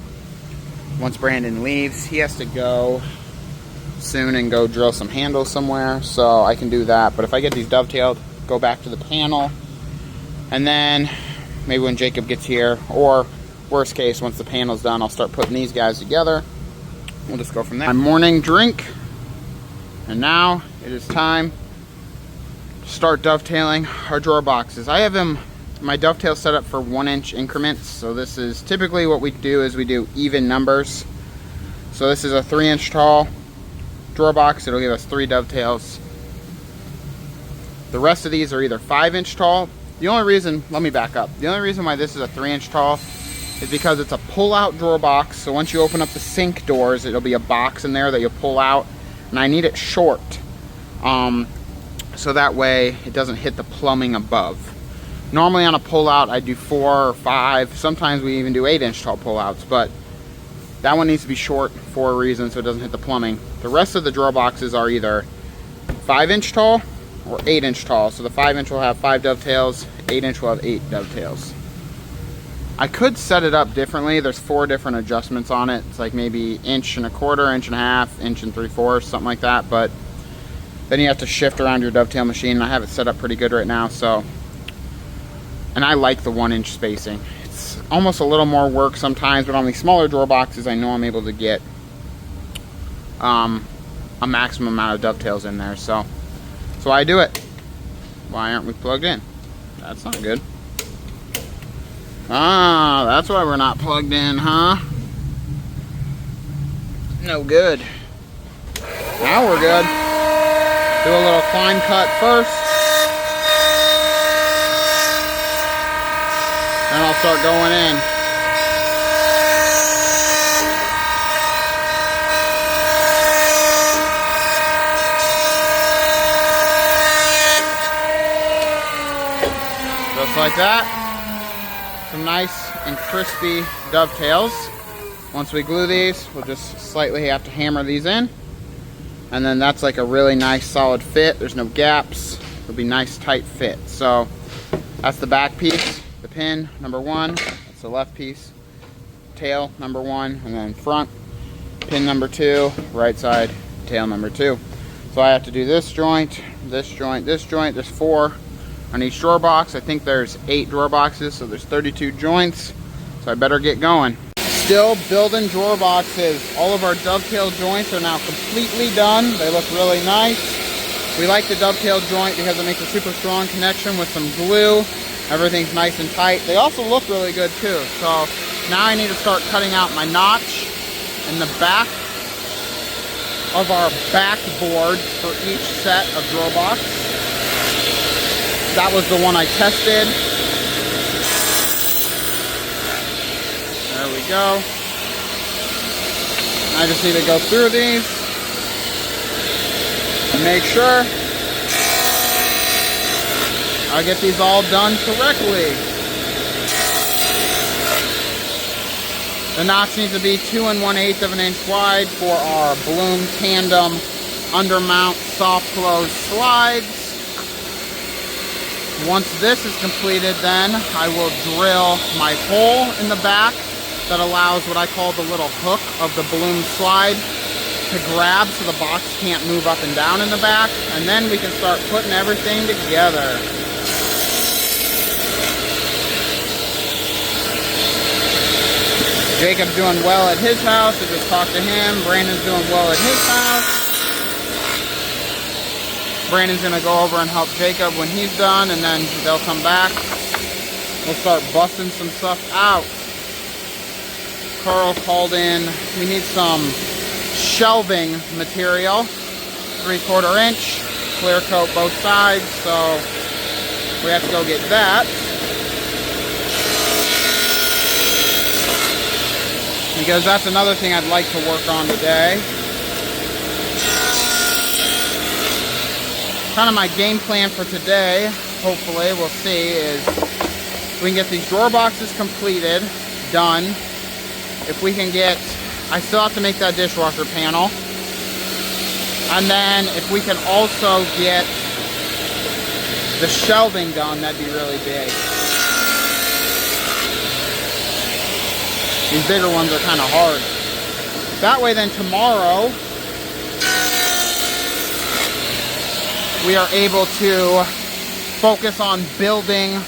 once Brandon leaves. He has to go soon and go drill some handles somewhere, so I can do that. But if I get these dovetailed, go back to the panel, and then maybe when Jacob gets here, or worst case, once the panel's done, I'll start putting these guys together. We'll just go from there. My morning drink, and now it is time to start dovetailing our drawer boxes. I have my dovetail set up for 1-inch increments, so this is typically what we do is we do even numbers. So this is a 3-inch tall drawer box. It'll give us 3 dovetails. The rest of these are either 5-inch tall. The only reason, let me back up. The only reason why this is a 3-inch tall is because it's a pull-out drawer box. So once you open up the sink doors, it'll be a box in there that you'll pull out, and I need it short, so that way it doesn't hit the plumbing above. Normally on a pull-out, I do 4 or 5. Sometimes we even do 8-inch tall pull-outs, but that one needs to be short for a reason, so it doesn't hit the plumbing. The rest of the drawer boxes are either 5-inch tall or 8-inch tall. So the 5-inch will have 5 dovetails, 8-inch will have 8 dovetails. I could set it up differently. There's 4 different adjustments on it. It's like maybe 1.25 inches, 1.5 inches, 1 3/4, something like that. But then you have to shift around your dovetail machine. I have it set up pretty good right now, so. And I like the 1-inch spacing. It's almost a little more work sometimes, but on these smaller drawer boxes, I know I'm able to get a maximum amount of dovetails in there. So I do it. Why aren't we plugged in? That's not good. Ah, that's why we're not plugged in, huh? No good. Now we're good. Do a little climb cut first. Then I'll start going in. Just like that. Some nice and crispy dovetails. Once we glue these, we'll just slightly have to hammer these in. And then that's like a really nice solid fit. There's no gaps. It'll be nice tight fit. So that's the back piece, the pin number 1. That's the left piece, tail number 1, and then front, pin number 2, right side, tail number 2. So I have to do this joint, this joint, this joint. There's 4 on each drawer box. I think there's 8 drawer boxes, so there's 32 joints. So I better get going. Still building drawer boxes. All of our dovetail joints are now completely done. They look really nice. We like the dovetail joint because it makes a super strong connection with some glue. Everything's nice and tight. They also look really good too. So now I need to start cutting out my notch in the back of our backboard for each set of drawer box. That was the one I tested. There we go. I just need to go through these and make sure I get these all done correctly. The notch needs to be 2 1/8 of an inch wide for our Bloom Tandem undermount soft close slides. Once this is completed, then I will drill my hole in the back that allows what I call the little hook of the Bloom slide to grab so the box can't move up and down in the back, and then we can start putting everything together. Jacob's doing well at his house. I just talked to him. Brandon's doing well at his house. Brandon's gonna go over and help Jacob when he's done, and then they'll come back. We'll start busting some stuff out. Carl called in, we need some shelving material, 3/4 inch, clear coat both sides, so we have to go get that. Because that's another thing I'd like to work on today. Kind of my game plan for today, hopefully, we'll see, is we can get these drawer boxes completed, done. If we can get, I still have to make that dishwasher panel. And then if we can also get the shelving done, that'd be really big. These bigger ones are kind of hard. That way then tomorrow, we are able to focus on building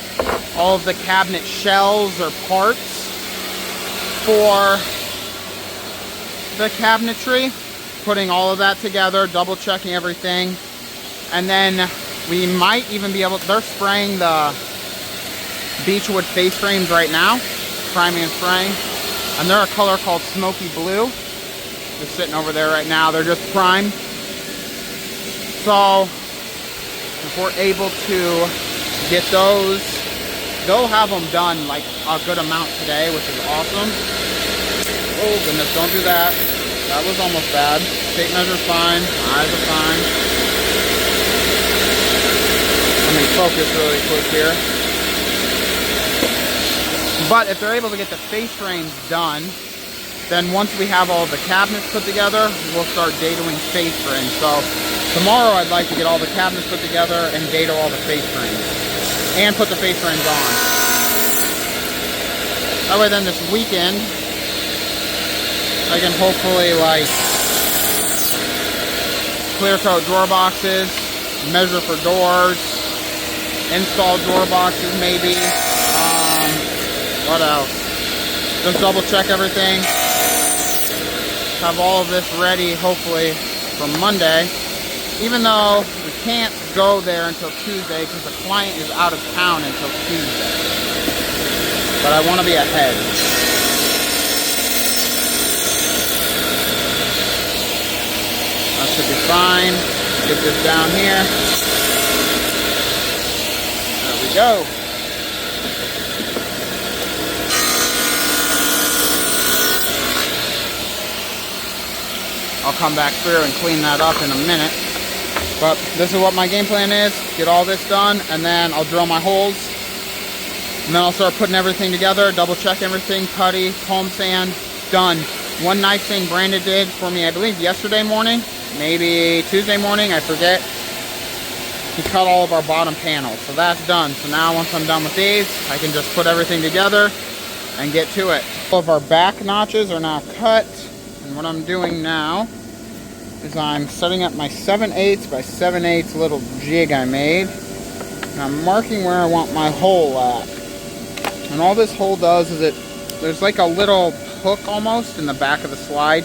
all of the cabinet shelves or parts for the cabinetry, putting all of that together, double checking everything, and then we might even be able to, they're spraying the Beechwood face frames right now, priming and spraying, and they're a color called Smokey Blue. They're sitting over there right now, they're just primed. So if we're able to get those, they'll have them done like a good amount today, which is awesome. Oh goodness, don't do that. That was almost bad. Tape measure's fine, eyes are fine. Let me focus really quick here. But if they're able to get the face frames done, then once we have all the cabinets put together, we'll start datoing face frames. So tomorrow I'd like to get all the cabinets put together and dado all the face frames. And put the face frames on. That way then this weekend, I can hopefully like clear coat drawer boxes, measure for doors, install drawer boxes maybe. What else? Just double check everything. Have all of this ready hopefully for Monday. Even though we can't go there until Tuesday because the client is out of town until Tuesday. But I want to be ahead. That should be fine. Get this down here. There we go. I'll come back through and clean that up in a minute. But this is what my game plan is. Get all this done, and then I'll drill my holes. And then I'll start putting everything together, double check everything, putty, foam sand, done. One nice thing Brandon did for me, I believe yesterday morning, maybe Tuesday morning, I forget. He cut all of our bottom panels, so that's done. So now once I'm done with these, I can just put everything together and get to it. All of our back notches are now cut. And what I'm doing now is I'm setting up my 7/8 by 7/8 little jig I made. And I'm marking where I want my hole at. And all this hole does is there's like a little hook almost in the back of the slide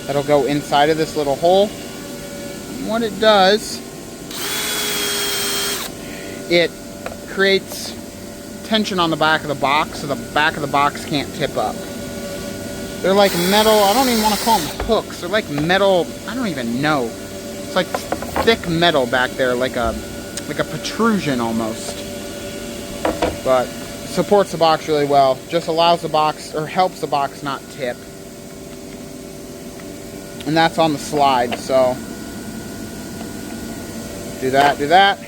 that'll go inside of this little hole. And what it does, it creates tension on the back of the box so the back of the box can't tip up. They're like metal, I don't even want to call them hooks. They're like metal, I don't even know. It's like thick metal back there, like a protrusion almost. But it supports the box really well. Just allows the box, or helps the box not tip. And that's on the slide, so. Do that, do that.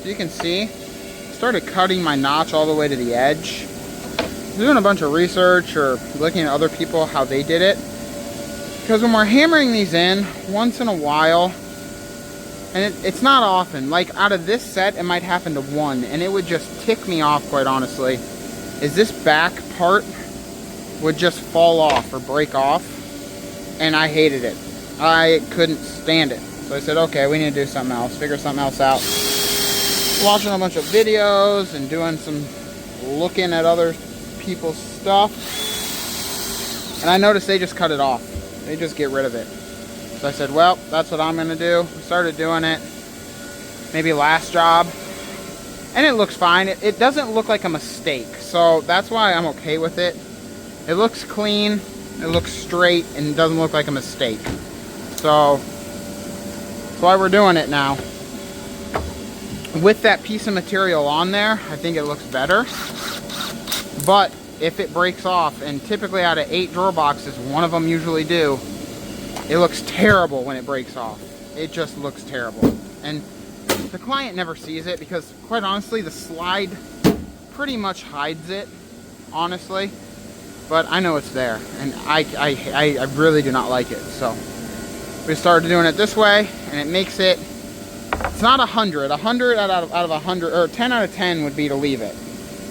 So you can see, I started cutting my notch all the way to the edge. Doing a bunch of research or looking at other people how they did it, because when we're hammering these in once in a while, and it's not often, like out of this set it might happen to one, and it would just tick me off, quite honestly, is this back part would just fall off or break off, and I hated it. I couldn't stand it. So I said, okay, we need to do something else, figure something else out. Watching a bunch of videos and doing some looking at other people's stuff, and I noticed they just cut it off. They just get rid of it. So I said, well, that's what I'm gonna do. We started doing it maybe last job, and it looks fine. It doesn't look like a mistake, so that's why I'm okay with it. It looks clean, it looks straight, and it doesn't look like a mistake. So that's why we're doing it now. With that piece of material on there, I think it looks better. But if it breaks off, and typically out of 8 drawer boxes, one of them usually do, it looks terrible when it breaks off. It just looks terrible. And the client never sees it because, quite honestly, the slide pretty much hides it, honestly. But I know it's there, and I really do not like it. So we started doing it this way, and it makes it It's not 100. 100 out of 100, or 10 out of 10 would be to leave it.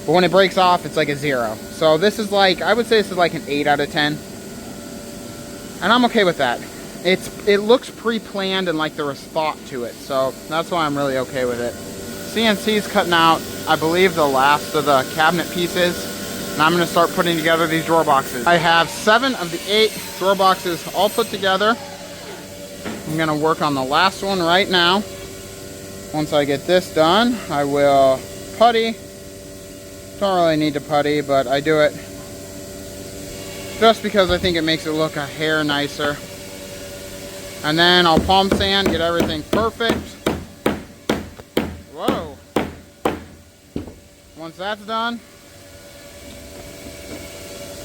But when it breaks off, it's like a 0. So this is like, I would say this is like an 8 out of 10. And I'm okay with that. It looks pre-planned and like there was thought to it. So that's why I'm really okay with it. CNC's cutting out, I believe, the last of the cabinet pieces. And I'm going to start putting together these drawer boxes. I have 7 of the 8 drawer boxes all put together. I'm going to work on the last one right now. Once I get this done, I will putty. Don't really need to putty, but I do it just because I think it makes it look a hair nicer. And then I'll palm sand, get everything perfect. Whoa. Once that's done,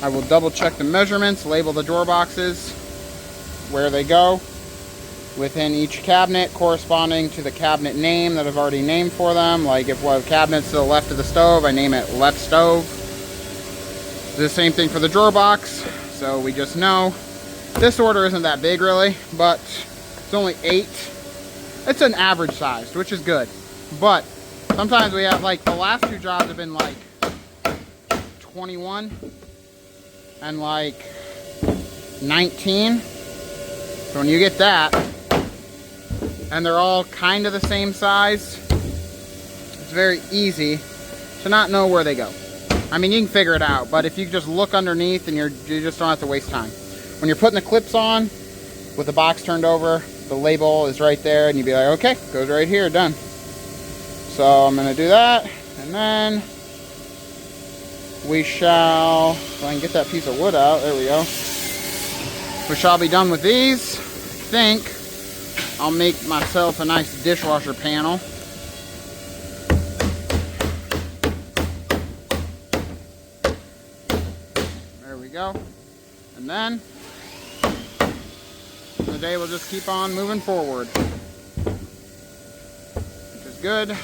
I will double check the measurements, label the drawer boxes, where they go within each cabinet corresponding to the cabinet name that I've already named for them. Like if one cabinet's to the left of the stove, I name it left stove. The same thing for the drawer box, so we just know. This order isn't that big really, but it's only 8. It's an average size, which is good. But sometimes we have, like, the last 2 jobs have been like 21 and like 19. So when you get that, and they're all kind of the same size, it's very easy to not know where they go. I mean, you can figure it out, but if you just look underneath, and you just don't have to waste time. When you're putting the clips on, with the box turned over, the label is right there, and you'd be like, okay, goes right here, done. So I'm gonna do that, and then we shall, if I can get that piece of wood out, there we go. We shall be done with these. I think I'll make myself a nice dishwasher panel. There we go. And then the day will just keep on moving forward, which is good.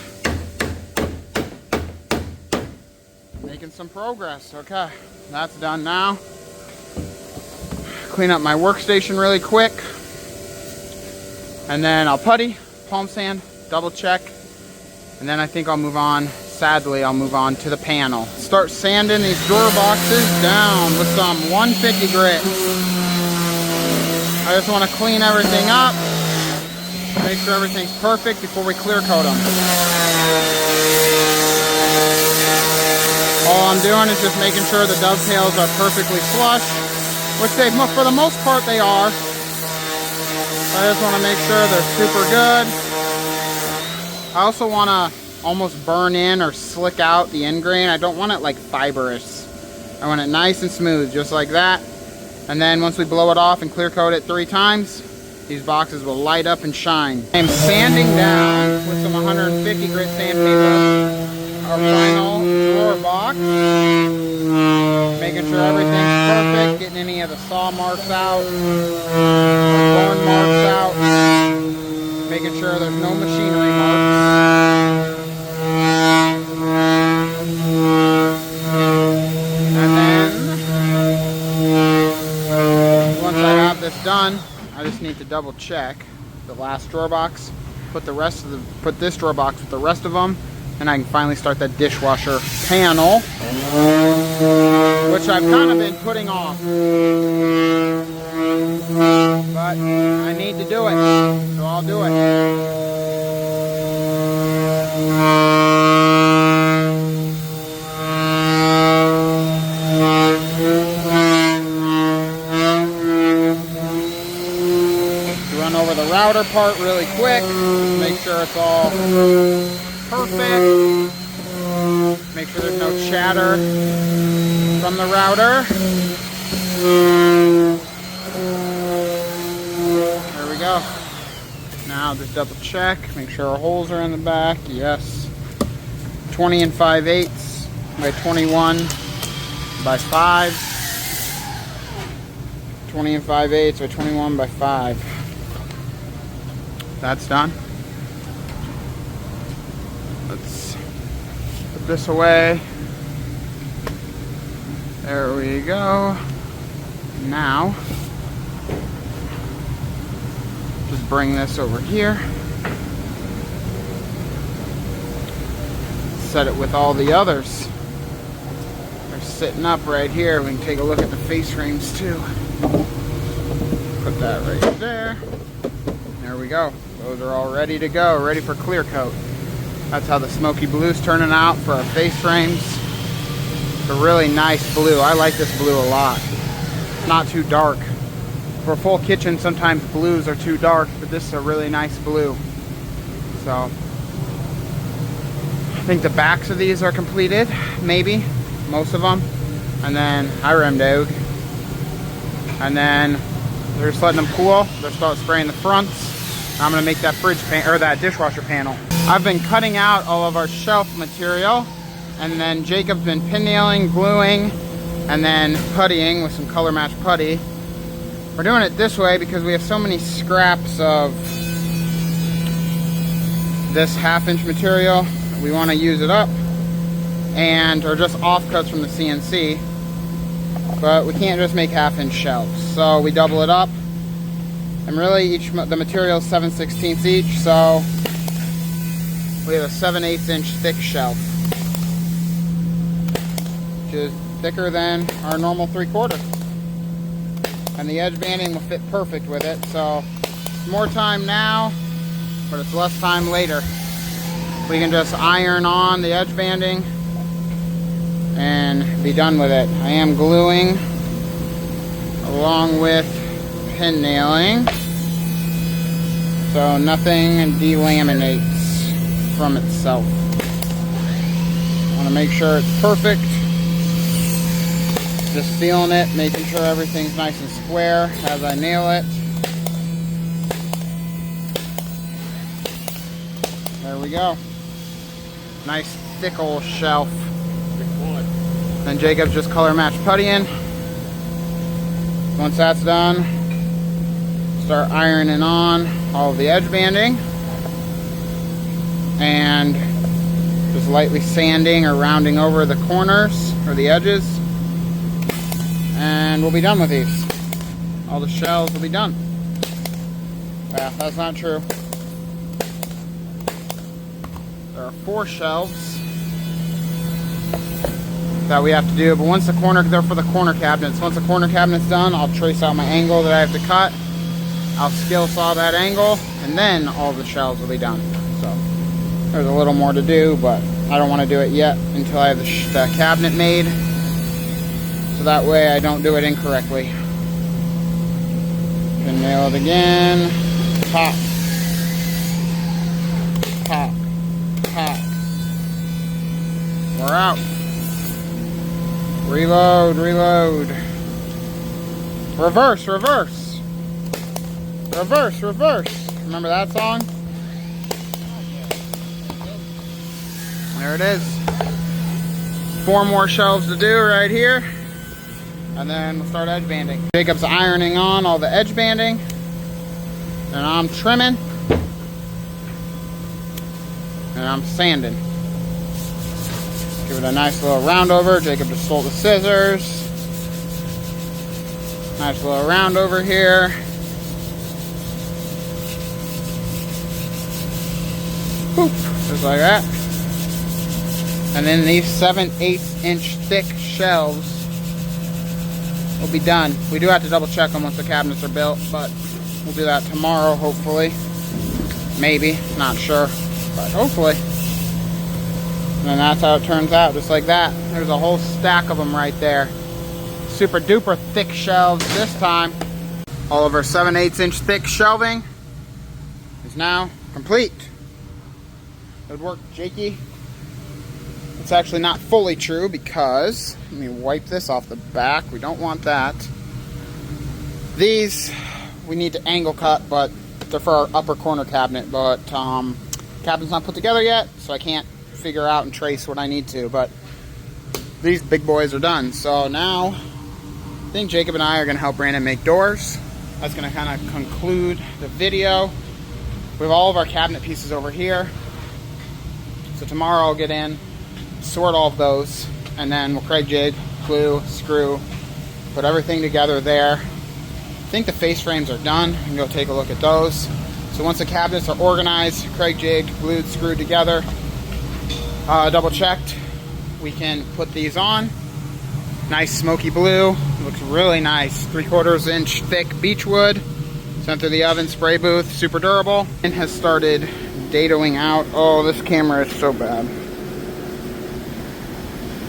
Making some progress. Okay, that's done now. Clean up my workstation really quick, and then I'll putty, palm sand, double check, and then I think I'll move on. Sadly, I'll move on to the panel. Start sanding these drawer boxes down with some 150 grit. I just want to clean everything up, make sure everything's perfect before we clear coat them. All I'm doing is just making sure the dovetails are perfectly flush, which they, for the most part, they are. I just want to make sure they're super good. I also want to almost burn in or slick out the end grain. I don't want it like fibrous. I want it nice and smooth, just like that. And then once we blow it off and clear coat it 3 times, these boxes will light up and shine. I'm sanding down with some 150 grit sandpaper our final drawer box, making sure everything's perfect, getting any of the saw marks out, burn marks out, making sure there's no machinery marks. And then once I have this done, I just need to double check the last drawer box, put this drawer box with the rest of them, and I can finally start that dishwasher panel, which I've kind of been putting off. But I need to do it, so I'll do it. Run over the router part really quick, make sure it's all perfect. Make sure there's no chatter from the router. There we go. Now just double check, make sure our holes are in the back. Yes. 20 and 5/8 by 21 by 5. 20 and 5/8 by 21 by 5. That's done. Let's put this away. There we go. Now, just bring this over here. set it with all the others. They're sitting up right here. We can take a look at the face frames too. Put that right there. There we go. Those are all ready to go, ready for clear coat. That's how the Smokey Blue's turning out for our face frames. It's a really nice blue. I like this blue a lot. It's not too dark. For a full kitchen, sometimes blues are too dark, but this is a really nice blue. So, I think the backs of these are completed, maybe, most of them. And then, hi Remodel. And then, they're just letting them cool. They'll start spraying the fronts. I'm gonna make that fridge pan, or that dishwasher panel. I've been cutting out all of our shelf material, and then Jacob's been pin nailing, gluing, and then puttying with some color match putty. We're doing it this way because we have so many scraps of this 1/2 inch material. We want to use it up, or just offcuts from the CNC. But we can't just make 1/2 inch shelves, so we double it up. And really, the material is 7/16 each, so we have a 7/8 inch thick shelf, which is thicker than our normal 3/4. And the edge banding will fit perfect with it, so it's more time now, but it's less time later. We can just iron on the edge banding and be done with it. I am gluing along with pin nailing, so nothing delaminates from itself. I want to make sure it's perfect. Just feeling it, making sure everything's nice and square as I nail it. There we go. Nice thick old shelf. Then Jacob's just color match puttying. Once that's done, start ironing on all of the edge banding and just lightly sanding or rounding over the corners or the edges. And we'll be done with these. All the shelves will be done. Yeah, that's not true. There are 4 shelves that we have to do, but once they're for the corner cabinets. Once the corner cabinet's done, I'll trace out my angle that I have to cut. I'll skill saw that angle, and then all the shelves will be done. So there's a little more to do, but I don't want to do it yet until I have the cabinet made. So that way I don't do it incorrectly. Pin nail it again. Pop. Pop. Pop. We're out. Reload, reload. Reverse, reverse. Reverse, reverse. Remember that song? There it is. 4 more shelves to do right here. And then we'll start edge banding. Jacob's ironing on all the edge banding. And I'm trimming. And I'm sanding. Give it a nice little round over. Jacob just stole the scissors. Nice little round over here. Boop, just like that. And then these 7/8 inch thick shelves will be done. We do have to double check them once the cabinets are built, but we'll do that tomorrow, hopefully. Maybe, not sure, but hopefully. And then that's how it turns out, just like that. There's a whole stack of them right there. Super duper thick shelves this time. All of our 7/8 inch thick shelving is now complete. Good work, Jakey. It's actually not fully true because, let me wipe this off the back. We don't want that. These, we need to angle cut, but they're for our upper corner cabinet, but cabinet's not put together yet, so I can't figure out and trace what I need to, but these big boys are done. So now, I think Jacob and I are gonna help Brandon make doors. That's gonna kind of conclude the video. We have all of our cabinet pieces over here. So tomorrow I'll get in, sort all of those, and then we'll Craig jig, glue, screw, put everything together there. I think the face frames are done. You can go take a look at those. So once the cabinets are organized, Craig jigged, glued, screwed together, Double checked. We can put these on. Nice smoky blue. Looks really nice. 3/4 inch thick Beechwood. Sent through the oven, spray booth, super durable. And has started dadoing out. Oh, this camera is so bad.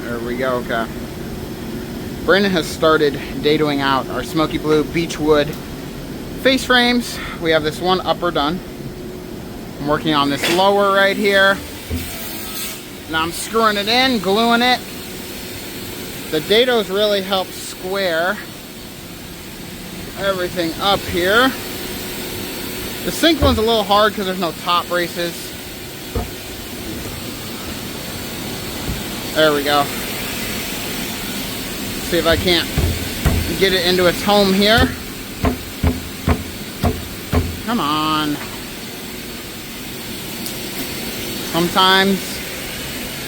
There we go, okay. Brandon has started dadoing out our smoky blue Beechwood face frames. We have this one upper done. I'm working on this lower right here. Now I'm screwing it in, gluing it. The dados really help square everything up here. The sink one's a little hard because there's no top braces. There we go. See if I can't get it into its home here. Come on. Sometimes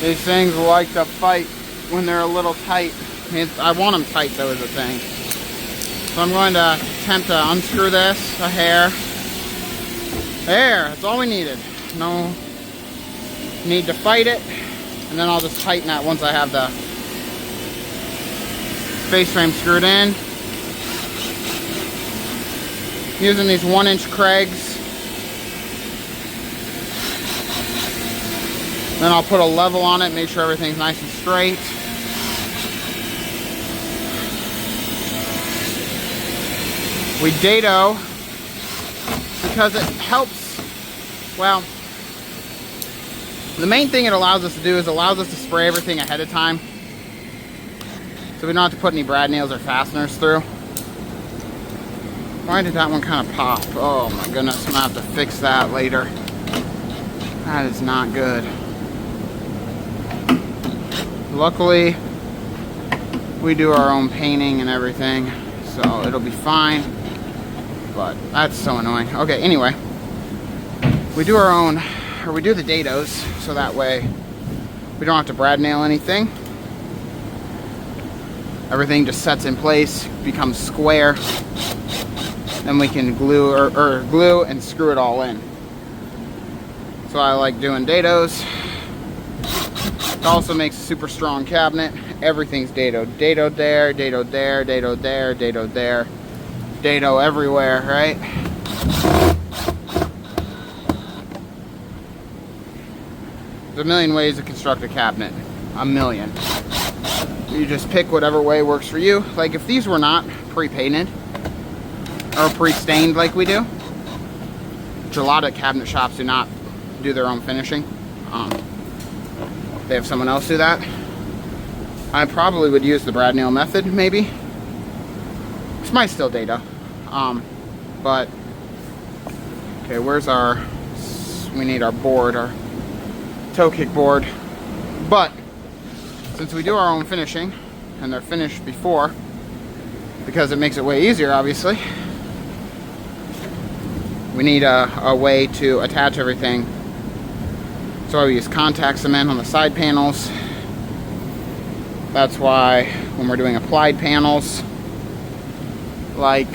these things like to fight when they're a little tight. I want them tight though is the thing. So I'm going to attempt to unscrew this a hair. There, that's all we needed. No need to fight it. And then I'll just tighten that once I have the face frame screwed in. Using these 1-inch Craigs. Then I'll put a level on it, make sure everything's nice and straight. We dado because it helps, well, the main thing it allows us to do is allows us to spray everything ahead of time. So we don't have to put any brad nails or fasteners through. Why did that one kind of pop? Oh my goodness, I'm gonna have to fix that later. That is not good. Luckily, we do our own painting and everything, so it'll be fine. But that's so annoying. Okay, anyway, we do our own, or we do the dados, so that way we don't have to brad nail anything. Everything just sets in place, becomes square. Then we can glue or glue and screw it all in. So I like doing dados. It also makes a super strong cabinet. Everything's dado. Dado there, dado there, dado there, dado there. Dado everywhere, right? There's a million ways to construct a cabinet. A million. You just pick whatever way works for you. Like if these were not pre-painted or pre-stained like we do, which a lot of cabinet shops do not do their own finishing. They have someone else do that. I probably would use the brad nail method, maybe. Which might still data. But okay, where's our? We need our board, our toe kick board. But since we do our own finishing, and they're finished before, because it makes it way easier, obviously. We need a way to attach everything. So I use contact cement on the side panels. That's why when we're doing applied panels, like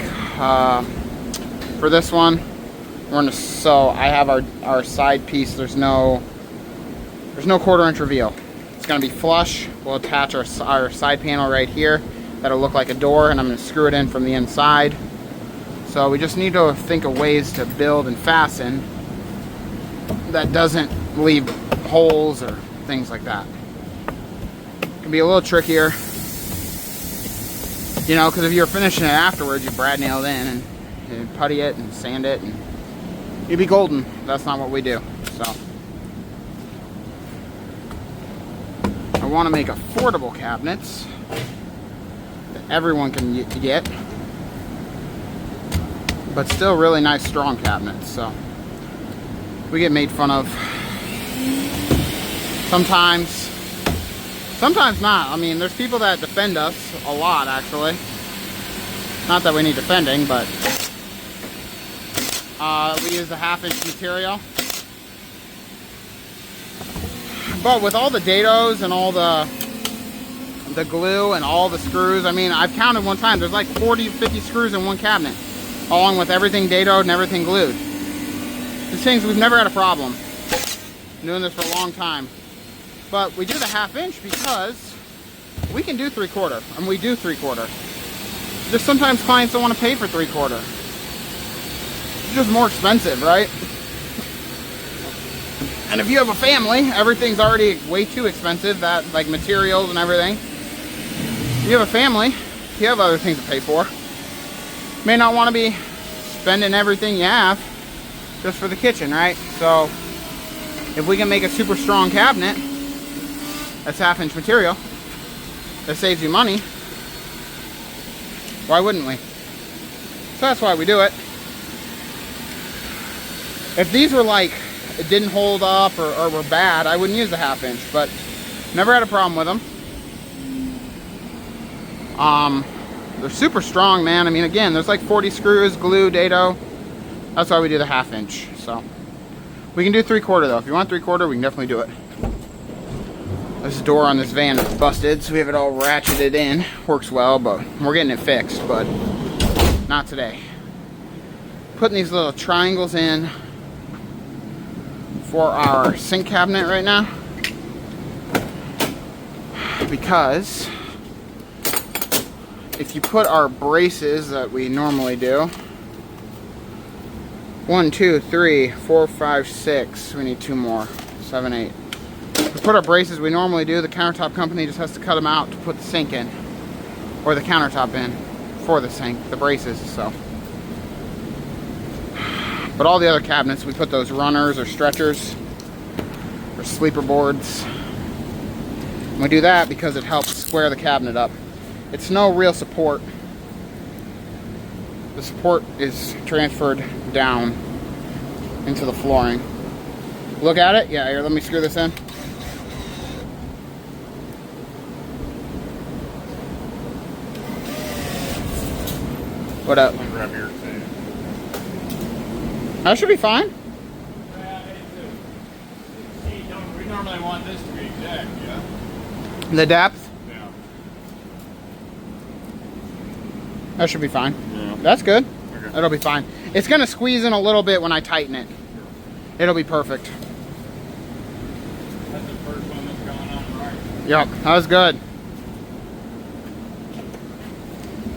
for this one, so I have our side piece. There's no 1/4 inch reveal. It's gonna be flush. We'll attach our side panel right here. That'll look like a door, and I'm gonna screw it in from the inside. So we just need to think of ways to build and fasten that doesn't leave holes or things like that. It can be a little trickier, you know, because if you're finishing it afterwards, you brad nail it in and putty it and sand it, and you'd be golden. That's not what we do. So I want to make affordable cabinets that everyone can get, but still really nice, strong cabinets. So we get made fun of sometimes not. I mean, there's people that defend us a lot, actually. Not that we need defending, but we use a 1/2 inch material. But with all the dados and all the glue and all the screws, I mean, I've counted one time, there's like 40 to 50 screws in one cabinet, along with everything dadoed and everything glued. These things, we've never had a problem. Been doing this for a long time. But we do the 1/2 inch because we can do 3/4, and we do 3/4. Just sometimes clients don't want to pay for 3/4. It's just more expensive, right? And if you have a family, everything's already way too expensive, that like materials and everything. If you have a family, you have other things to pay for. You may not want to be spending everything you have just for the kitchen, right? So if we can make a super strong cabinet that's 1/2 inch material that saves you money, why wouldn't we? So that's why we do it. If these were like, it didn't hold up or were bad, I wouldn't use the 1/2 inch, but never had a problem with them. They're super strong, man. I mean, again, there's like 40 screws, glue, dado. That's why we do the 1/2 inch. So we can do 3/4 though. If you want 3/4, we can definitely do it. This door on this van is busted, so we have it all ratcheted in. Works well, but we're getting it fixed, but not today. Putting these little triangles in for our sink cabinet right now, because if you put our braces that we normally do, 1, 2, 3, 4, 5, 6, we need 2 more, 7, 8. We put our braces we normally do, the countertop company just has to cut them out to put the sink in, or the countertop in for the sink, the braces, so. But all the other cabinets, we put those runners or stretchers or sleeper boards. And we do that because it helps square the cabinet up. It's no real support. The support is transferred down into the flooring. Look at it. Yeah, here, let me screw this in. What up? That should be fine. We normally want this to be exact, yeah? The depth? Yeah. That should be fine. Yeah. That's good. Okay. That'll be fine. It's going to squeeze in a little bit when I tighten it. It'll be perfect. That's the first one that's going on right. Yep, that was good.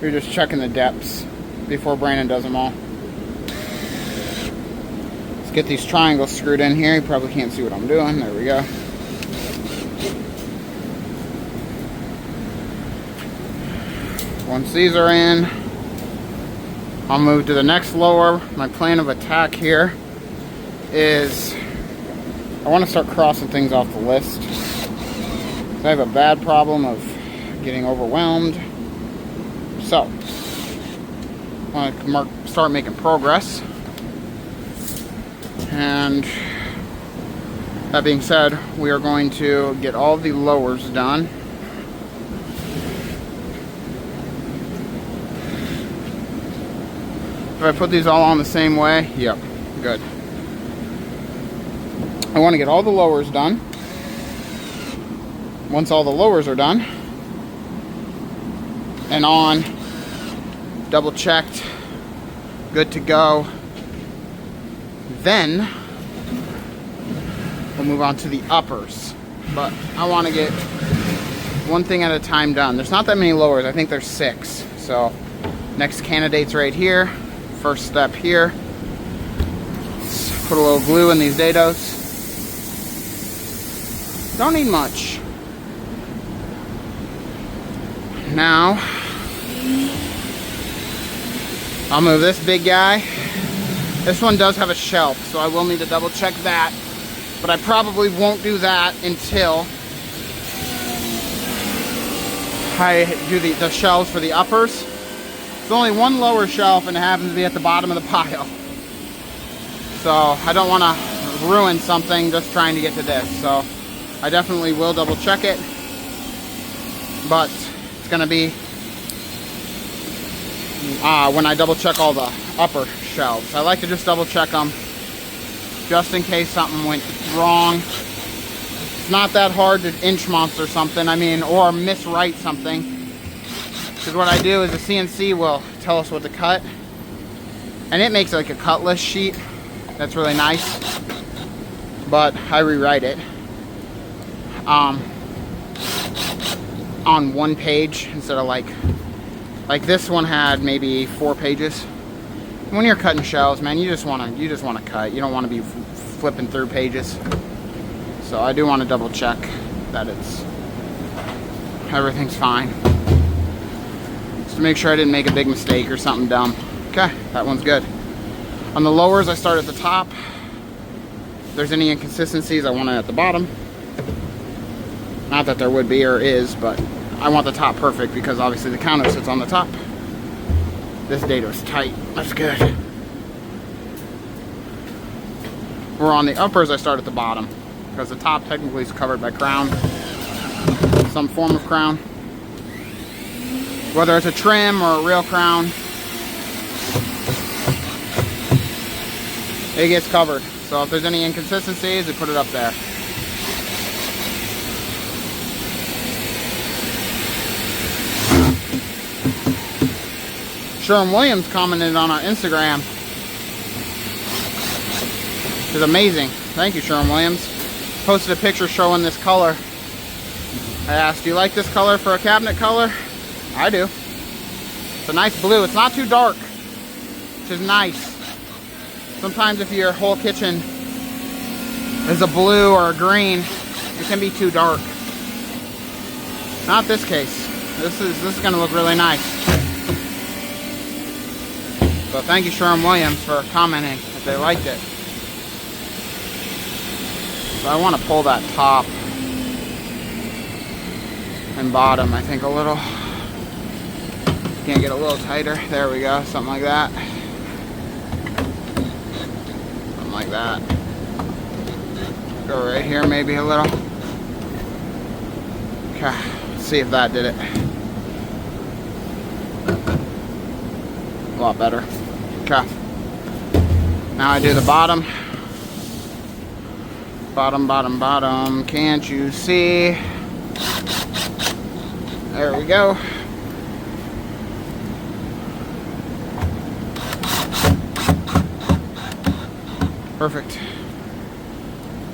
We're just checking the depths before Brandon does them all. Let's get these triangles screwed in here. You probably can't see what I'm doing. There we go. Once these are in, I'll move to the next lower. My plan of attack here is I want to start crossing things off the list. I have a bad problem of getting overwhelmed. So, I want to start making progress. And that being said, we are going to get all the lowers done. If I put these all on the same way, yep, good. I want to get all the lowers done. Once all the lowers are done and on, double checked, good to go, then we'll move on to the uppers. But I want to get one thing at a time done. There's not that many lowers. I think there's 6. So next candidate's right here. First step here. Let's put a little glue in these dados. Don't need much. Now, I'll move this big guy. This one does have a shelf, so I will need to double check that. But I probably won't do that until I do the shelves for the uppers. There's only one lower shelf and it happens to be at the bottom of the pile. So I don't want to ruin something just trying to get to this. So I definitely will double check it. But it's going to be when I double check all the upper shelves. I like to just double check them just in case something went wrong. It's not that hard to inch monster something, I mean, or miswrite something. Because what I do is the CNC will tell us what to cut. And it makes like a cut list sheet. That's really nice. But I rewrite it. on one page instead of like this one had maybe 4 pages. When you're cutting shelves, man, you just want to cut. You don't want to be flipping through pages. So I do want to double check that everything's fine, just to make sure I didn't make a big mistake or something dumb. Okay, that one's good. On the lowers, I start at the top. If there's any inconsistencies, I want it at the bottom. Not that there would be or is, but I want the top perfect because obviously the counter sits on the top. This dado is tight. That's good. We're on the uppers, I start at the bottom because the top technically is covered by crown, some form of crown. Whether it's a trim or a real crown, it gets covered. So if there's any inconsistencies, we put it up there. Sherwin Williams commented on our Instagram. It's amazing. Thank you, Sherwin Williams. Posted a picture showing this color. I asked, do you like this color for a cabinet color? I do. It's a nice blue. It's not too dark, which is nice. Sometimes if your whole kitchen is a blue or a green, it can be too dark. Not this case. This is going to look really nice. So thank you, Sherwin Williams, for commenting that they liked it. So I want to pull that top and bottom, I think, a little. Can't get a little tighter. There we go. Something like that. Something like that. Go right here, maybe a little. Okay. Let's see if that did it. A lot better. Okay. Now I do the bottom. Bottom, bottom, bottom. Can't you see? There we go. Perfect.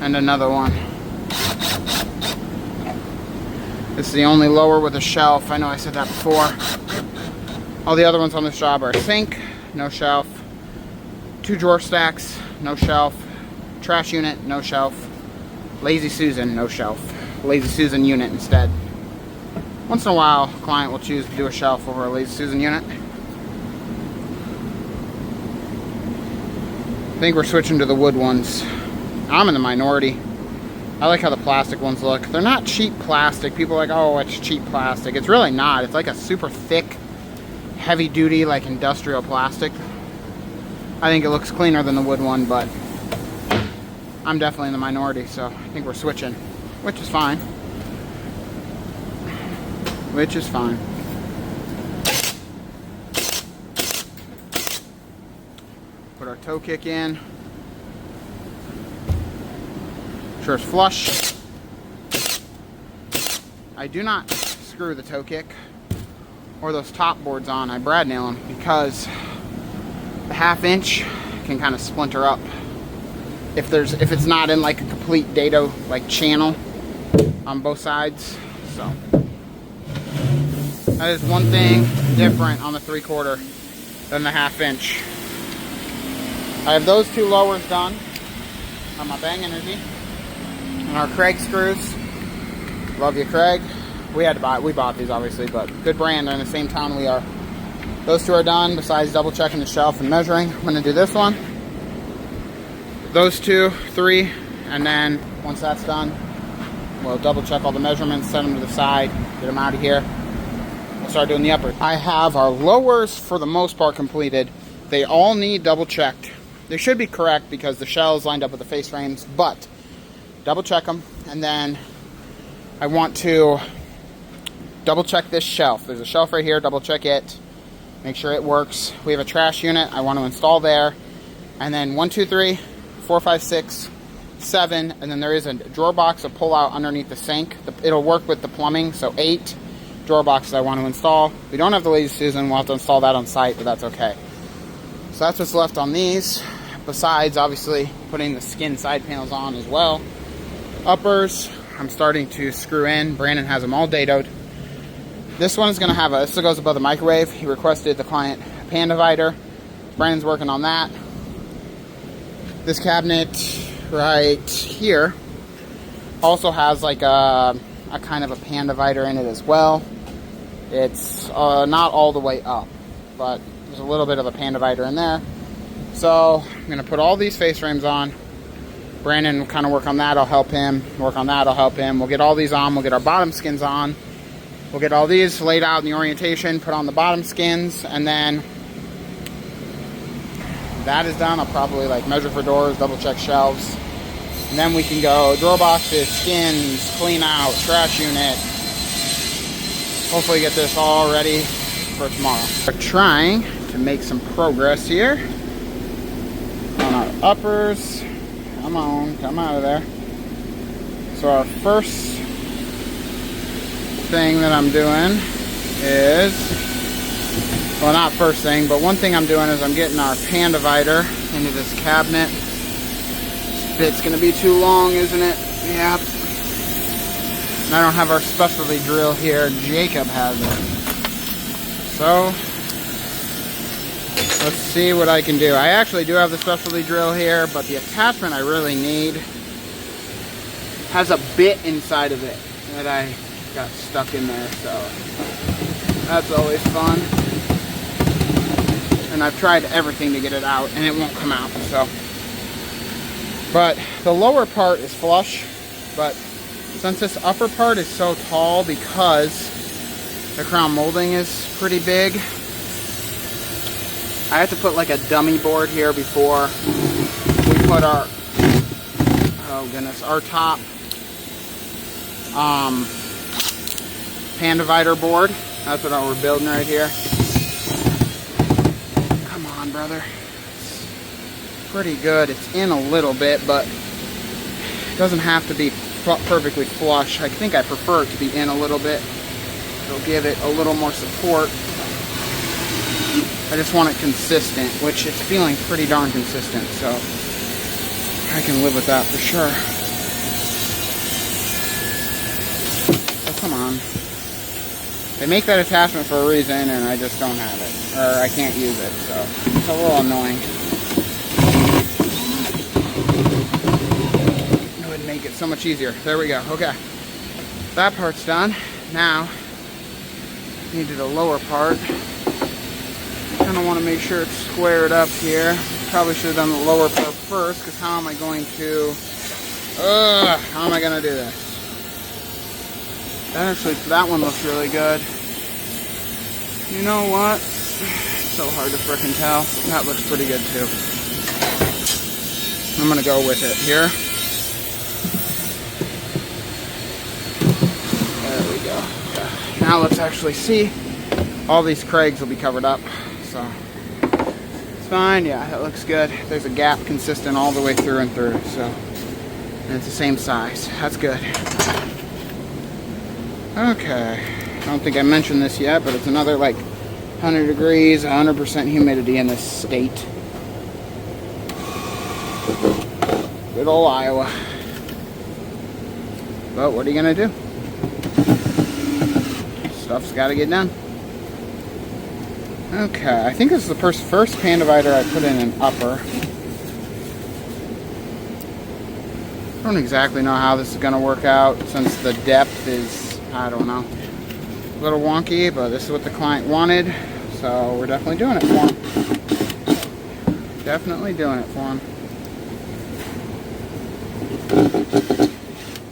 And another one. This is the only lower with a shelf. I know I said that before. All the other ones on this job are a sink, no shelf. 2 drawer stacks, no shelf. Trash unit, no shelf. Lazy Susan, no shelf. Lazy Susan unit instead. Once in a while, a client will choose to do a shelf over a Lazy Susan unit. I think we're switching to the wood ones. I'm in the minority. I like how the plastic ones look. They're not cheap plastic. People are like, oh, it's cheap plastic. It's really not. It's like a super thick, heavy duty, like industrial plastic. I think it looks cleaner than the wood one, but I'm definitely in the minority, so I think we're switching, which is fine. Which is fine. Put our toe kick in. Sure it's flush. I do not screw the toe kick or those top boards on. I brad nail them because the 1/2 inch can kind of splinter up if it's not in like a complete dado like channel on both sides. So that is one thing different on the 3/4 than the 1/2 inch. I have those 2 lowers done on my Bang Energy and our Craig screws. Love you, Craig. We bought these obviously, but good brand. They're in the same town we are. Those 2 are done, besides double checking the shelf and measuring. I'm gonna do this one. Those 2, 3, and then once that's done, we'll double check all the measurements, send them to the side, get them out of here. We'll start doing the uppers. I have our lowers for the most part completed. They all need double checked. They should be correct because the shells lined up with the face frames, but double check them. And then I want to double check this shelf. There's a shelf right here, double check it. Make sure it works. We have a trash unit I want to install there. And then 1, 2, 3, 4, 5, 6, 7. And then there is a drawer box, a pull out underneath the sink. It'll work with the plumbing. So 8 drawer boxes I want to install. We don't have the Lazy Susan. We'll have to install that on site, but that's okay. So that's what's left on these. Besides, obviously, putting the skin side panels on as well. Uppers, I'm starting to screw in. Brandon has them all dadoed. This one is going to have this goes above the microwave. He requested the client a pan divider. Brandon's working on that. This cabinet right here also has like a kind of a pan divider in it as well. It's not all the way up, but there's a little bit of a pan divider in there. So I'm going to put all these face frames on. Brandon will kind of work on that. I'll help him. Work on that. I'll help him. We'll get all these on. We'll get our bottom skins on. We'll get all these laid out in the orientation, put on the bottom skins, and then that is done. I'll probably like measure for doors, double check shelves, and then we can go drawer boxes, skins, clean out, trash unit. Hopefully get this all ready for tomorrow. We're trying to make some progress here on our uppers. Come on, come out of there. So our first thing that I'm doing is, well, not first thing, but one thing I'm doing is I'm getting our pan divider into this cabinet. This bit's gonna be too long, isn't it? Yep. And I don't have our specialty drill here. Jacob has it. So let's see what I can do. I actually do have the specialty drill here, but the attachment I really need has a bit inside of it that I got stuck in there, so that's always fun. And I've tried everything to get it out and it won't come out, so. But the lower part is flush, but since this upper part is so tall because the crown molding is pretty big, I have to put like a dummy board here before we put our, oh goodness, our top pan divider board. That's what we're building right here. Come on, brother. It's pretty good. It's in a little bit, but it doesn't have to be perfectly flush. I think I prefer it to be in a little bit. It'll give it a little more support. I just want it consistent, which it's feeling pretty darn consistent, so I can live with that for sure. Oh, come on. They make that attachment for a reason, and I just don't have it. Or I can't use it, so it's a little annoying. It would make it so much easier. There we go. Okay. That part's done. Now, needed a lower part. Kind of want to make sure it's squared up here. Probably should have done the lower part first, because how am I going to do this? That one looks really good. You know what? It's so hard to frickin' tell. That looks pretty good too. I'm gonna go with it here. There we go. Yeah. Now let's actually see. All these crags will be covered up, so it's fine. Yeah, that looks good. There's a gap consistent all the way through and through, so, and it's the same size. That's good. Okay, I don't think I mentioned this yet, but it's another like 100 degrees, 100% humidity in this state. Good old Iowa. But what are you gonna do? Stuff's gotta get done. Okay, I think this is the first pan divider I put in an upper. I don't exactly know how this is gonna work out since the depth is, I don't know, a little wonky, but this is what the client wanted, so we're definitely doing it for him. Definitely doing it for him.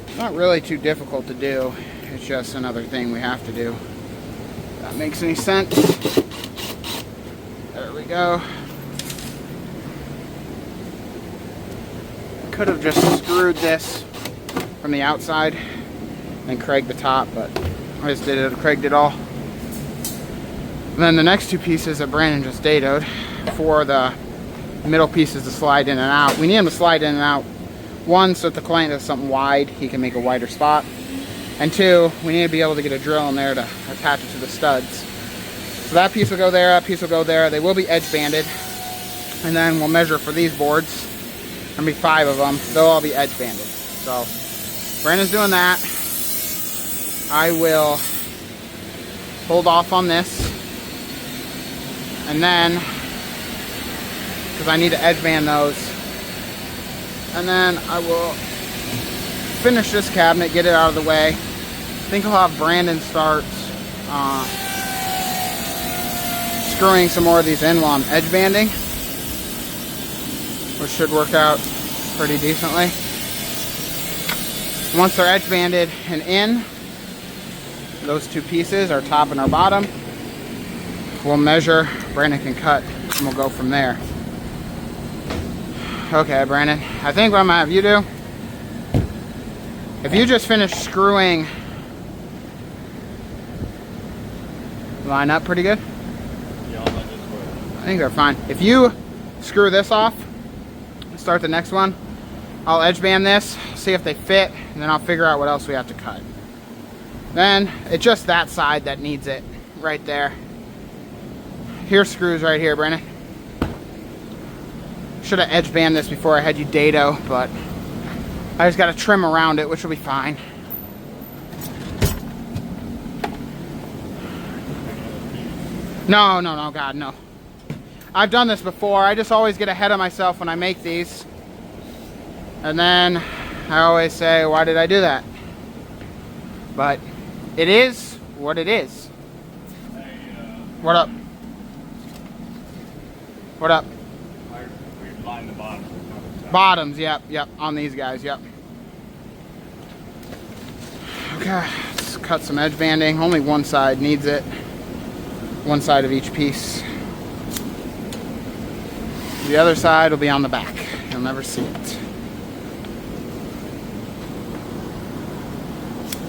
It's not really too difficult to do, it's just another thing we have to do. If that makes any sense. There we go. Could have just screwed this from the outside and Craig the top, but I just did it. Craig did all. And then the next two pieces that Brandon just dadoed for the middle pieces to slide in and out. We need them to slide in and out. One, so if the client has something wide, he can make a wider spot. And two, we need to be able to get a drill in there to attach it to the studs. So that piece will go there, that piece will go there. They will be edge banded. And then we'll measure for these boards. There'll be 5 of them. They'll all be edge banded. So Brandon's doing that. I will hold off on this. And then, because I need to edge band those. And then I will finish this cabinet, get it out of the way. I think I'll have Brandon start screwing some more of these in while I'm edge banding, which should work out pretty decently. Once they're edge banded and in, those two pieces, our top and our bottom, we'll measure, Brandon can cut, and we'll go from there. Okay, Brandon, I think what I'm gonna have you do, if you just finish screwing, line up pretty good? Yeah, I'll let this work. I think they're fine. If you screw this off, start the next one, I'll edge band this, see if they fit, and then I'll figure out what else we have to cut. Then, it's just that side that needs it, right there. Here's screws right here, Brandon. Should have edge band this before I had you dado, but I just got to trim around it, which will be fine. No, God, no. I've done this before. I just always get ahead of myself when I make these. And then I always say, why did I do that? But it is what it is. Hey, What up? What up? we line the bottom. Bottoms, yep, on these guys, yep. Okay, let's cut some edge banding. Only one side needs it. One side of each piece. The other side will be on the back. You'll never see it.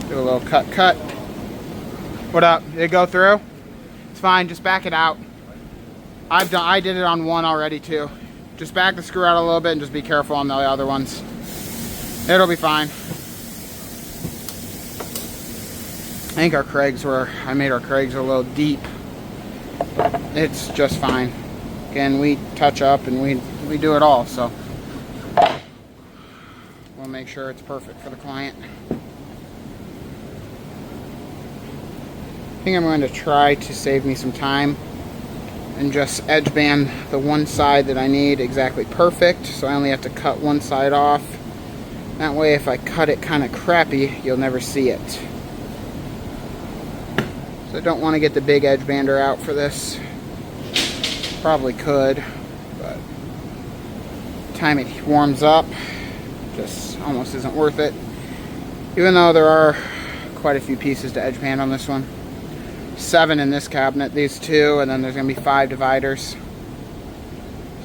Do a little cut. What up? Did it go through? It's fine, just back it out. I did it on one already too. Just back the screw out a little bit and just be careful on the other ones. It'll be fine. I think our Craigs I made our Craigs a little deep. It's just fine. Again, we touch up and we do it all, so we'll make sure it's perfect for the client. I think I'm going to try to save me some time and just edge band the one side that I need exactly perfect, so I only have to cut one side off. That way if I cut it kind of crappy, you'll never see it. So I don't want to get the big edge bander out for this. Probably could, but the time it warms up, just almost isn't worth it. Even though there are quite a few pieces to edge band on this one. 7 in this cabinet, these 2, and then there's going to be 5 dividers.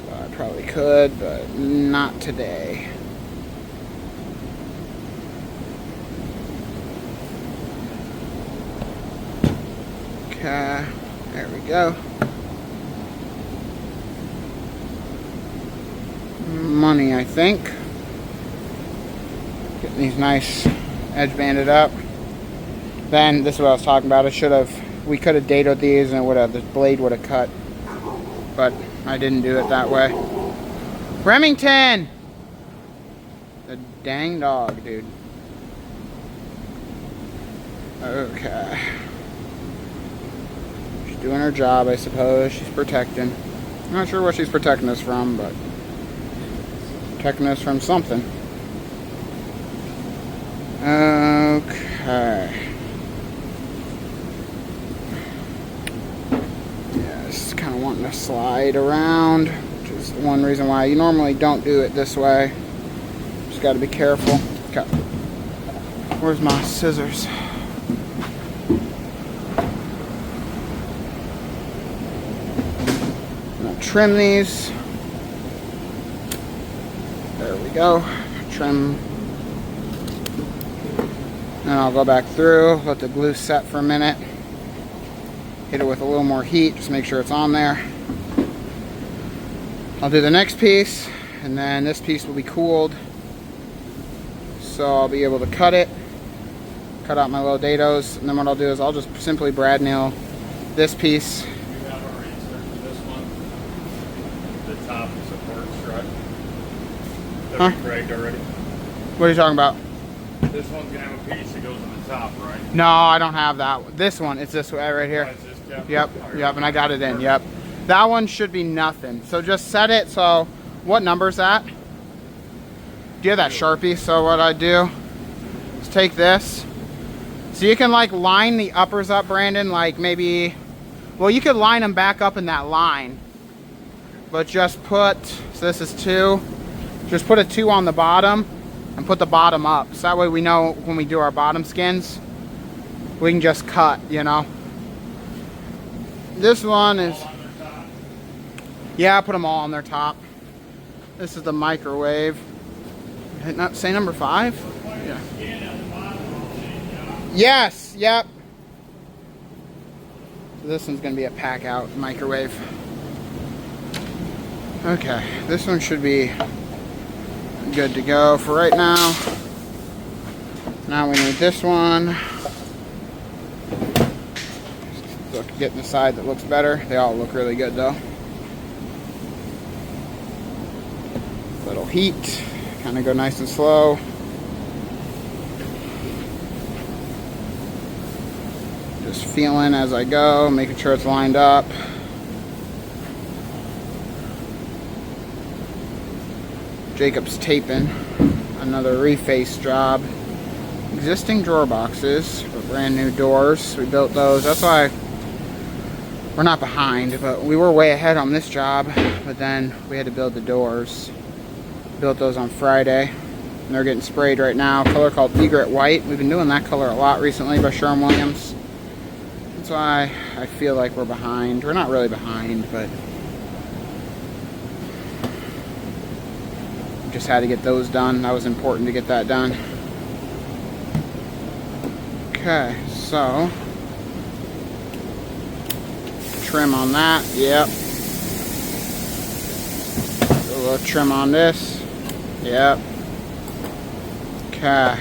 So I probably could, but not today. Okay, there we go. Money, I think. Getting these nice edge banded up. Then, this is what I was talking about. We could have dadoed these and the blade would have cut. But I didn't do it that way. Remington! The dang dog, dude. Okay. She's doing her job, I suppose. She's protecting. I'm not sure what she's protecting us from, but protecting us from something. Okay. Wanting to slide around, which is one reason why you normally don't do it this way. Just got to be careful. Okay. Where's my scissors? I'm gonna trim these. There we go. Trim. Then I'll go back through, let the glue set for a minute. Hit it with a little more heat, just make sure it's on there. I'll do the next piece, and then this piece will be cooled. So I'll be able to cut it, cut out my little dados, and then what I'll do is I'll just simply brad nail this piece. You have already inserted this one, the top support strut. That we cranked already. What are you talking about? This one's gonna have a piece that goes on the top, right? No, I don't have that one. This one, it's this way right here. Oh, it's this cap? Yep, Alright. yep, and I got it in, yep. That one should be nothing. So just set it, so what number is that? Do you have that Sharpie? So what I do is take this. So you can like line the uppers up, Brandon, like maybe, well, you could line them back up in that line. But just put, so this is 2, just put a 2 on the bottom and put the bottom up. So that way we know when we do our bottom skins, we can just cut, you know. This one is, yeah, put them all on their top. This is the microwave. Not say number 5? Yeah. Yes, yep. So this one's gonna be a pack out microwave. Okay, this one should be good to go for right now. Now we need this one. Look, getting the side that looks better. They all look really good though. Little heat, kind of go nice and slow. Just feeling as I go, making sure it's lined up. Jacob's taping, another reface job. Existing drawer boxes for brand new doors. We built those. That's why we're not behind, but we were way ahead on this job. But then we had to build the doors. Built those on Friday, and they're getting sprayed right now. Color called Egret White. We've been doing that color a lot recently by Sherwin Williams. That's why I feel like we're behind. We're not really behind, but just had to get those done. That was important to get that done. Okay, so trim on that. Yep. A little trim on this. Yep. Okay.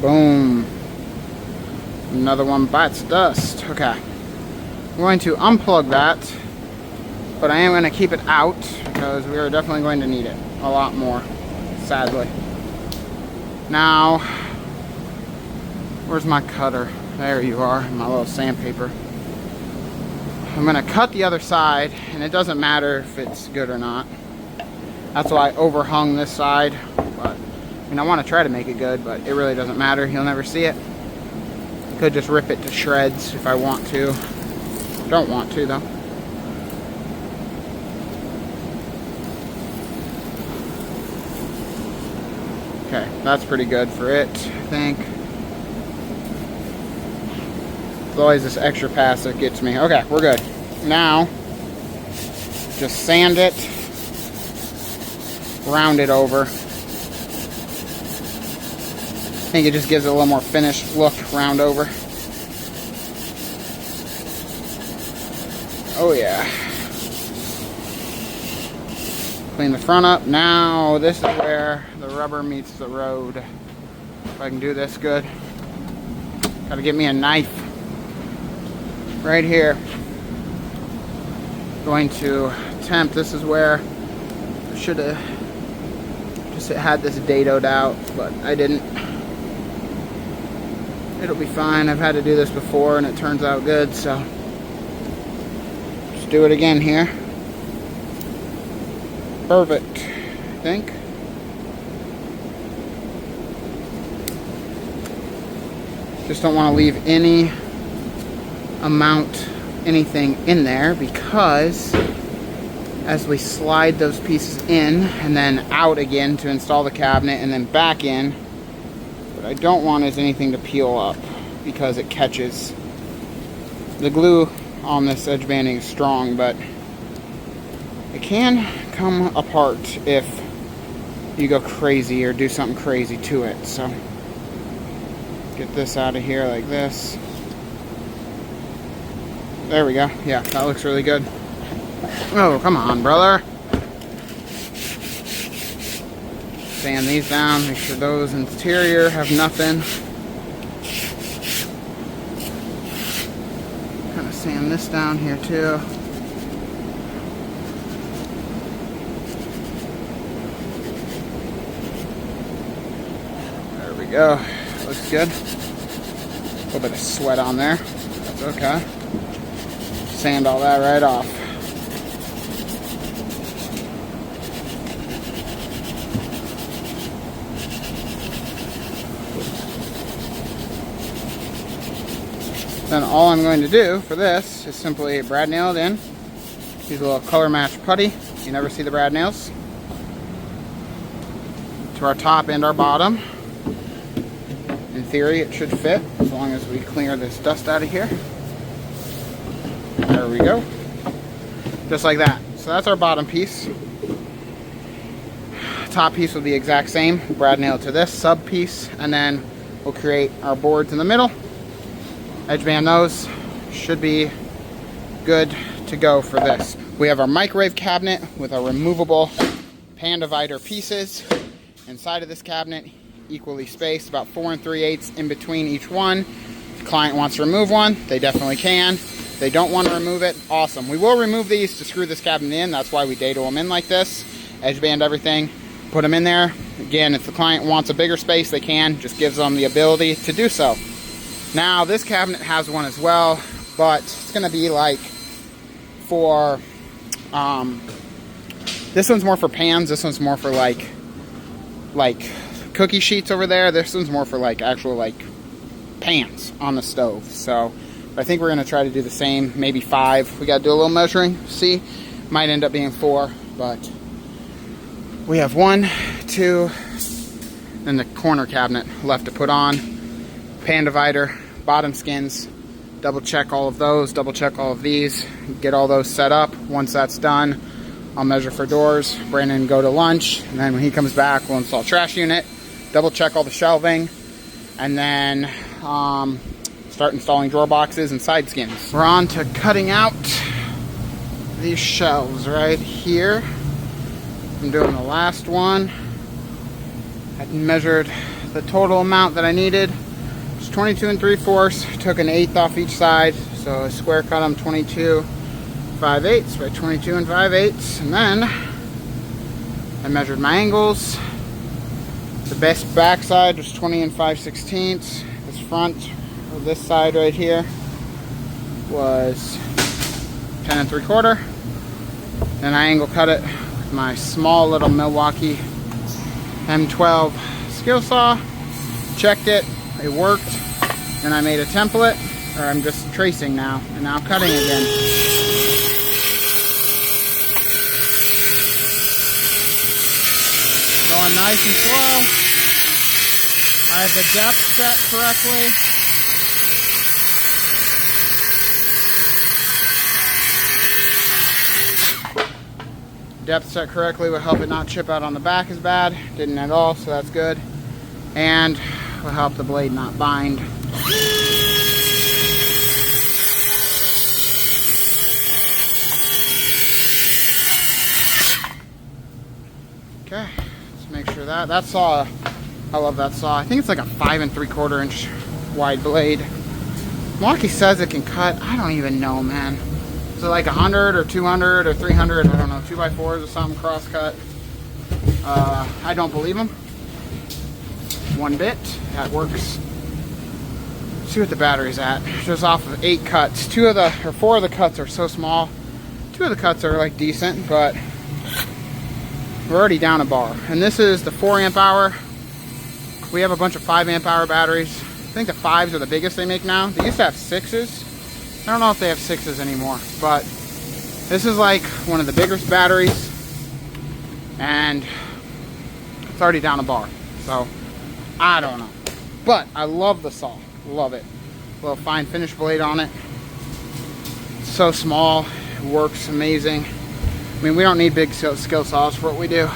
Boom. Another one bites dust. Okay. I'm going to unplug that, but I am going to keep it out because we are definitely going to need it a lot more, sadly. Now, where's my cutter? There you are, my little sandpaper. I'm going to cut the other side, and it doesn't matter if it's good or not. That's why I overhung this side, but I mean, I want to try to make it good, but it really doesn't matter. You'll never see it. Could just rip it to shreds if I want to. Don't want to though. Okay, that's pretty good for it, I think. It's always this extra pass that gets me. Okay, we're good. Now, just sand it, round it over. I think it just gives it a little more finished look, round over. Oh yeah. Clean the front up. Now this is where the rubber meets the road. If I can do this good. Gotta get me a knife. Right here. Going to attempt. This is where I should have just had this dadoed out, but I didn't. It'll be fine. I've had to do this before and it turns out good, so just do it again here. Perfect, I think. Just don't want to leave any amount, anything in there, because as we slide those pieces in and then out again to install the cabinet and then back in, what I don't want is anything to peel up because it catches. The glue on this edge banding is strong, but it can come apart if you go crazy or do something crazy to it. So get this out of here like this. There we go. Yeah, that looks really good. Oh, come on, brother. Sand these down, make sure those interior have nothing. Kind of sand this down here too. we go. Looks good. A little bit of sweat on there. That's okay. Sand all that right off. Then all I'm going to do for this is simply brad nail it in. Use a little color match putty. You never see the brad nails. To our top and our bottom. In theory, it should fit as long as we clear this dust out of here. There we go. Just like that. So that's our bottom piece. Top piece will be the exact same. Brad nail to this sub piece, and then we'll create our boards in the middle. Edge band those. Should be good to go for this. We have our microwave cabinet with our removable pan divider pieces. Inside of this cabinet, equally spaced, about 4 3/8 in between each one. If the client wants to remove one, they definitely can. If they don't want to remove it, awesome. We will remove these to screw this cabinet in. That's why we dado them in like this. Edge band everything, put them in there. Again, if the client wants a bigger space, they can. Just gives them the ability to do so. Now, this cabinet has one as well, but it's going to be like for, this one's more for pans. This one's more for like cookie sheets over there. This one's more for like actual like pans on the stove. So I think we're going to try to do the same, maybe 5. We got to do a little measuring, see. Might end up being 4, but we have 1, 2, and the corner cabinet left to put on. Pan divider, bottom skins, double check all of those, double check all of these, get all those set up. Once that's done, I'll measure for doors. Brandon go to lunch, and then when he comes back, we'll install trash unit, double check all the shelving, and then start installing drawer boxes and side skins. We're on to cutting out these shelves right here. I'm doing the last one. I measured the total amount that I needed. 22 3/4, took an 1/8 off each side, so I square cut them 22 5/8 by 22 5/8, and then I measured my angles. The best back side was 20 5/16. This front, or this side right here, was 10 3/4. Then I angle cut it with my small little Milwaukee M12 skill saw. Checked it. It worked, and I made a template, or I'm just tracing now, and now I'm cutting again. Going nice and slow. I have the depth set correctly. Depth set correctly will help it not chip out on the back as bad. Didn't at all, so that's good. And will help the blade not bind. Okay, let's make sure that saw, I love that saw. I think it's like a 5 3/4 inch wide blade. Milwaukee says it can cut, I don't even know, man. Is it like 100 or 200 or 300? I don't know, 2x4s or something, cross cut. I don't believe them. 1 bit, that works. See what the battery's at. Just off of 8 cuts. 4 of the cuts are so small. 2 of the cuts are like decent, but we're already down a bar. And this is the 4 amp hour. We have a bunch of 5 amp hour batteries. I think the 5s are the biggest they make now. They used to have 6s. I don't know if they have 6s anymore, but this is like one of the biggest batteries, and it's already down a bar. So I don't know, but I love the saw, love it. Little fine finish blade on it. It's so small, it works amazing. I mean, we don't need big skill saws for what we do.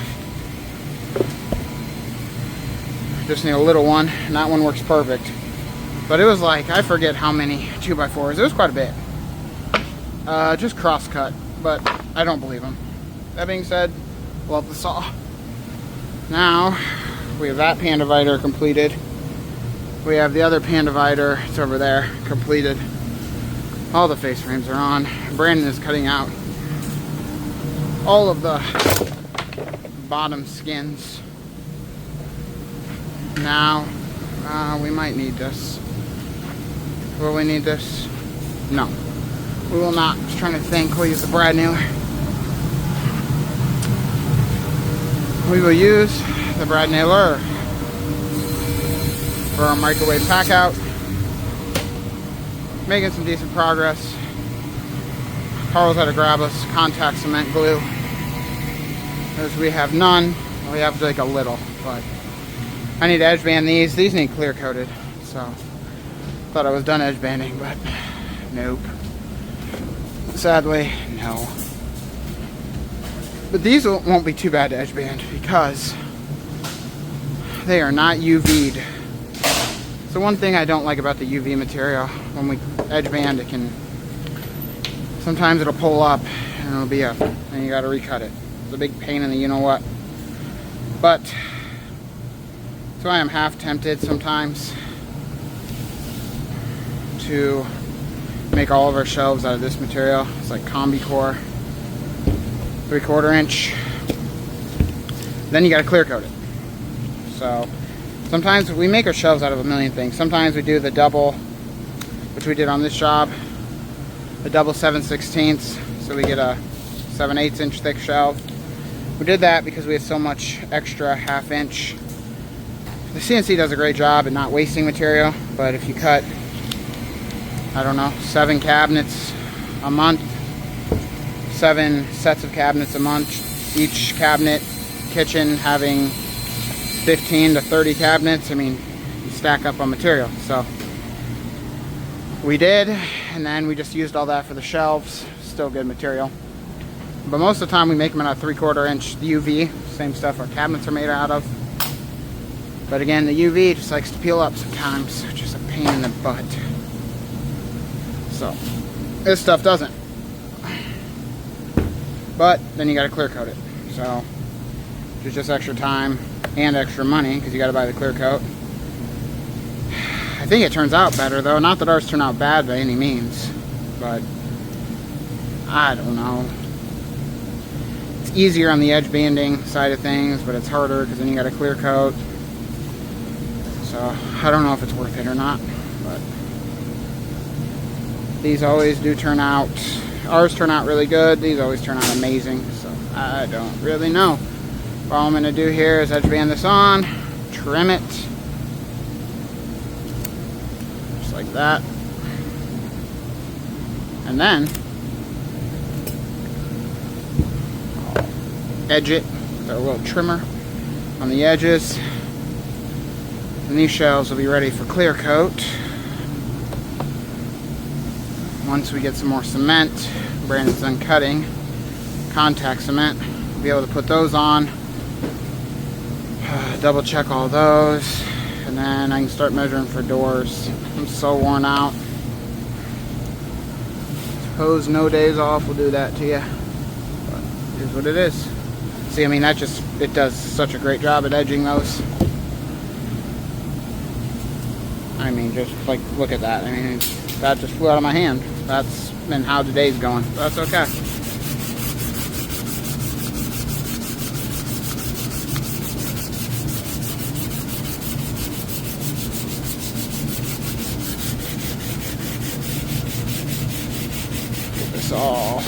Just need a little one, and that one works perfect. But it was like, I forget how many 2x4s. It was quite a bit. Just cross cut, but I don't believe them. That being said, love the saw. Now, we have that pan divider completed. We have the other pan divider, it's over there, completed. All the face frames are on. Brandon is cutting out all of the bottom skins. Now, We might need this. Will we need this? No. We will not. Just trying to think. We'll use the brad nailer. We will use the brad nailer for our microwave pack out. Making some decent progress. Carl's had to grab us contact cement glue, as we have none. We have like a little, but I need to edge band these. These need clear coated, so thought I was done edge banding, but nope. Sadly, no. But these won't be too bad to edge band because they are not UV'd. So one thing I don't like about the UV material, when we edge band, it can, sometimes it'll pull up and it'll be up, and you gotta recut it. It's a big pain in the you know what. But, so I am half tempted sometimes to make all of our shelves out of this material. It's like combi core, 3/4 inch. Then you gotta clear coat it. So sometimes we make our shelves out of a million things. Sometimes we do the double, which we did on this job, the double 7/16, so we get a 7/8 inch thick shelf. We did that because we had so much extra 1/2 inch. The CNC does a great job at not wasting material, but if you cut, I don't know, 7 cabinets a month, 7 sets of cabinets a month, each cabinet, kitchen having 15 to 30 cabinets, I mean, you stack up on material. So we did, and then we just used all that for the shelves. Still good material. But most of the time we make them out of 3/4 inch UV, same stuff our cabinets are made out of. But again, the UV just likes to peel up sometimes, which is a pain in the butt. So this stuff doesn't. But then you gotta clear coat it. So there's just extra time and extra money because you gotta buy the clear coat. I think it turns out better though. Not that ours turn out bad by any means, but I don't know. It's easier on the edge banding side of things, but it's harder because then you got a clear coat. So I don't know if it's worth it or not, but these always do turn out. Ours turn out really good. These always turn out amazing. So I don't really know. All I'm going to do here is edge band this on, trim it, just like that, and then I'll edge it with our little trimmer on the edges, and these shelves will be ready for clear coat once we get some more cement. Brandon's done cutting contact cement. We'll be able to put those on, double check all those, and then I can start measuring for doors. I'm so worn out. Suppose no days off will do that to you, but it is what it is. See, I mean, that just, it does such a great job at edging those. I mean, just like, look at that. I mean, that just flew out of my hand. That's been how the day's going. That's okay. Get this all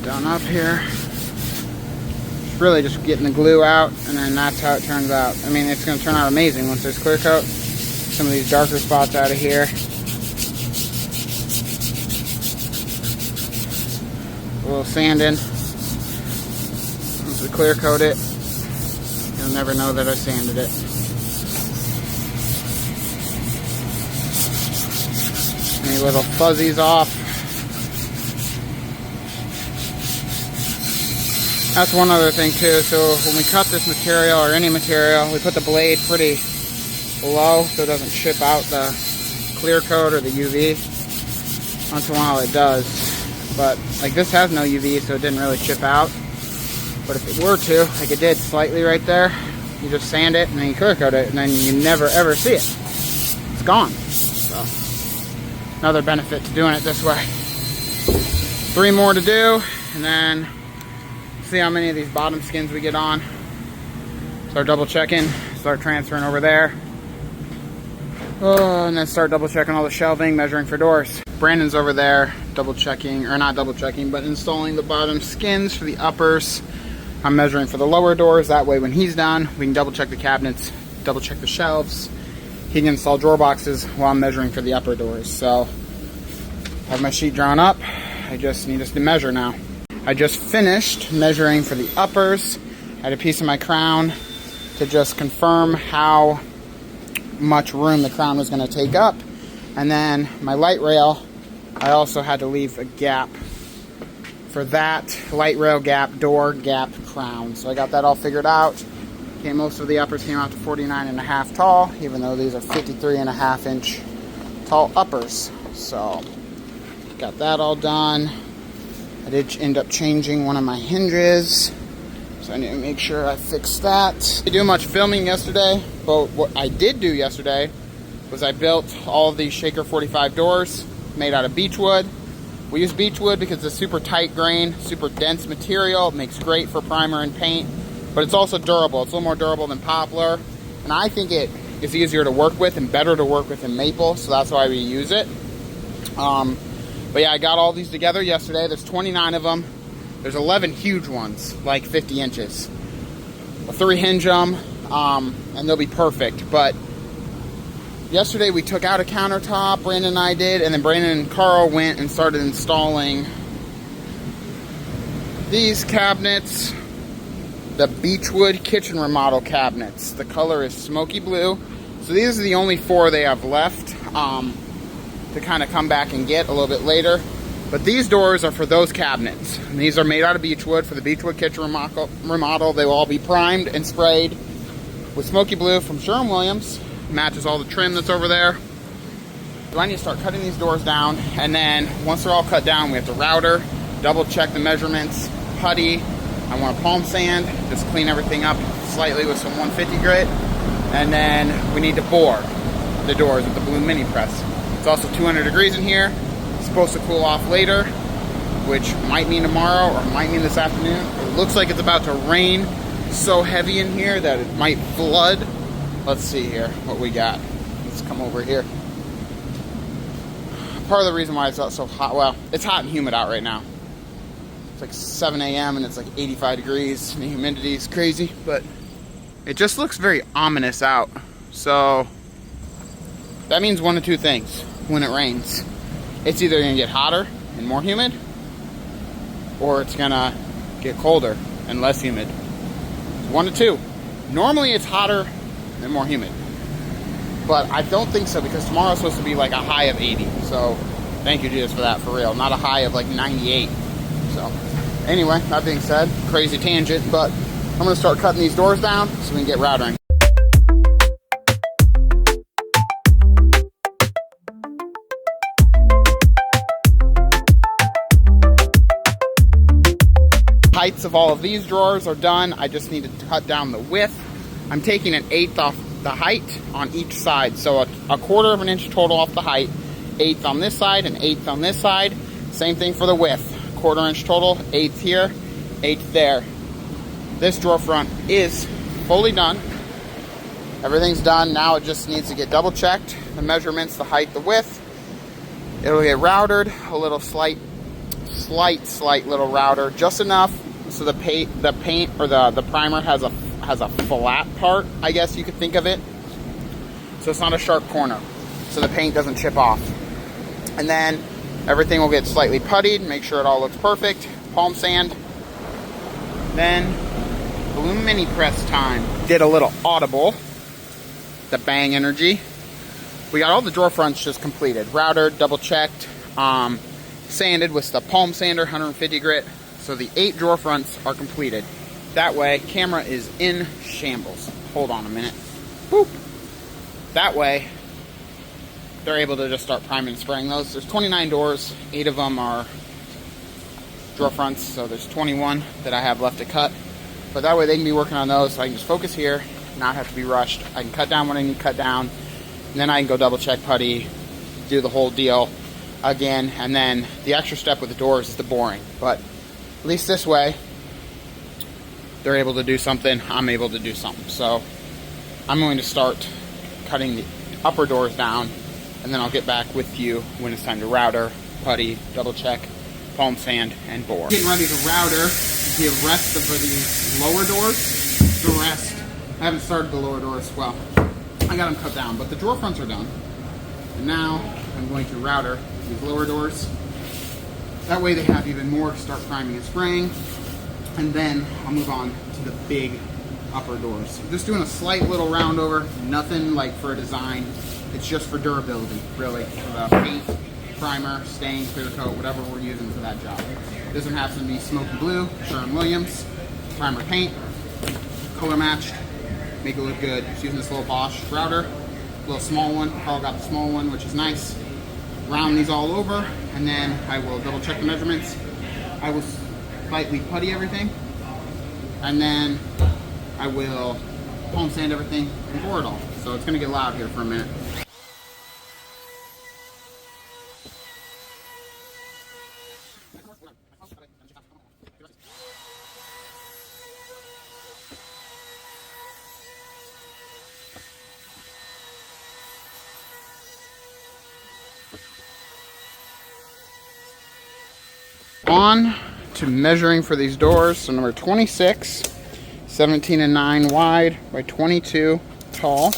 done up here. It's really just getting the glue out, and then that's how it turns out. I mean, it's going to turn out amazing once there's clear coat. Some of these darker spots out of here. A little sanding. Once we clear coat it, you'll never know that I sanded it. Any little fuzzies off. That's one other thing too. So when we cut this material or any material, we put the blade pretty low so it doesn't chip out the clear coat or the UV. Once in a while it does. But like this has no UV, so it didn't really chip out. But if it were to, like it did slightly right there, you just sand it and then you clear coat it, and then you never ever see it. It's gone. So another benefit to doing it this way. 3 more to do, and then see how many of these bottom skins we get on. Start double checking, start transferring over there. Oh, and then start double checking all the shelving, measuring for doors. Brandon's over there double checking, or not double checking, but installing the bottom skins for the uppers. I'm measuring for the lower doors. That way when he's done, we can double check the cabinets, double check the shelves. He can install drawer boxes while I'm measuring for the upper doors. So I have my sheet drawn up. I just need us to measure now. I just finished measuring for the uppers. I had a piece of my crown to just confirm how much room the crown was going to take up. And then my light rail, I also had to leave a gap for that light rail gap, door gap, crown. So I got that all figured out. Okay, most of the uppers came out to 49.5 tall, even though these are 53.5 inch tall uppers. So got that all done. I did end up changing one of my hinges, so I need to make sure I fix that. I didn't do much filming yesterday, but what I did do yesterday was I built all of these Shaker 45 doors made out of Beechwood. We use Beechwood because it's a super tight grain, super dense material. It makes great for primer and paint, but it's also durable. It's a little more durable than poplar, and I think it is easier to work with and better to work with than maple, so that's why we use it. But yeah, I got all these together yesterday. There's 29 of them. There's 11 huge ones, like 50 inches. I'll 3-hinge them, and they'll be perfect. But yesterday we took out a countertop, Brandon and I did, and then Brandon and Carl went and started installing these cabinets, the Beechwood kitchen remodel cabinets. The color is Smokey Blue. So these are the only 4 they have left. To kind of come back and get a little bit later. But these doors are for those cabinets. And these are made out of Beechwood for the Beechwood kitchen remodel. They will all be primed and sprayed with Smokey Blue from Sherwin Williams. Matches all the trim that's over there. So I need to start cutting these doors down, and then once they're all cut down, we have to router, double check the measurements, putty. I want to palm sand, just clean everything up slightly with some 150 grit, and then we need to bore the doors with the blue mini press. It's also 200 degrees in here. It's supposed to cool off later, which might mean tomorrow or might mean this afternoon. It looks like it's about to rain so heavy in here that it might flood. Let's see here what we got. Let's come over here. Part of the reason why it's so hot, well, it's hot and humid out right now. It's like 7 a.m. and it's like 85 degrees and the humidity is crazy, but it just looks very ominous out. So that means one of two things when it rains. It's either going to get hotter and more humid, or it's going to get colder and less humid. One of two. Normally it's hotter and more humid, but I don't think so, because tomorrow's supposed to be like a high of 80. So thank you, Jesus, for that, for real. Not a high of like 98. So anyway, that being said, crazy tangent, but I'm going to start cutting these doors down so we can get routering. Heights of all of these drawers are done. I just need to cut down the width. I'm taking 1/8 off the height on each side, so a 1/4 of an inch total off the height, 1/8 on this side and 1/8 on this side. Same thing for the width, 1/4 inch total, 1/8 here, 1/8 there. This drawer front is fully done. Everything's done. Now it just needs to get double checked, the measurements, the height, the width. It'll get routered, a little slight little router, just enough so the paint or the primer has a flat part, I guess you could think of it. So it's not a sharp corner, so the paint doesn't chip off. And then everything will get slightly puttied, make sure it all looks perfect. Palm sand. Then blue mini press time. Did a little audible, the Bang Energy. We got all the drawer fronts just completed, routered, double checked, sanded with the palm sander, 150 grit. So the 8 drawer fronts are completed. That way, camera is in shambles. Hold on a minute. Boop. That way, they're able to just start priming and spraying those. There's 29 doors. 8 of them are drawer fronts, so there's 21 that I have left to cut. But that way they can be working on those, so I can just focus here, not have to be rushed. I can cut down what I need to cut down, and then I can go double check putty, do the whole deal again, and then the extra step with the doors is the boring. But at least this way, they're able to do something, I'm able to do something. So I'm going to start cutting the upper doors down, and then I'll get back with you when it's time to router, putty, double check, palm sand, and bore. Getting ready to router the rest of these lower doors. The rest, I haven't started the lower doors. Well, I got them cut down, but the drawer fronts are done. And now I'm going to router these lower doors. That way they have even more to start priming and spraying. And then I'll move on to the big upper doors. Just doing a slight little round over, nothing like for a design. It's just for durability, really. For the paint, primer, stain, clear coat, whatever we're using for that job. This one happens to be Smokey Blue, Sherwin Williams, primer paint, color matched, make it look good. Just using this little Bosch router, little small one. Carl got the small one, which is nice. Round these all over, and then I will double check the measurements. I will slightly putty everything, and then I will palm sand everything and bore it all. So it's gonna get loud here for a minute. On to measuring for these doors. So number 26, 17 and 9 wide by 22 tall.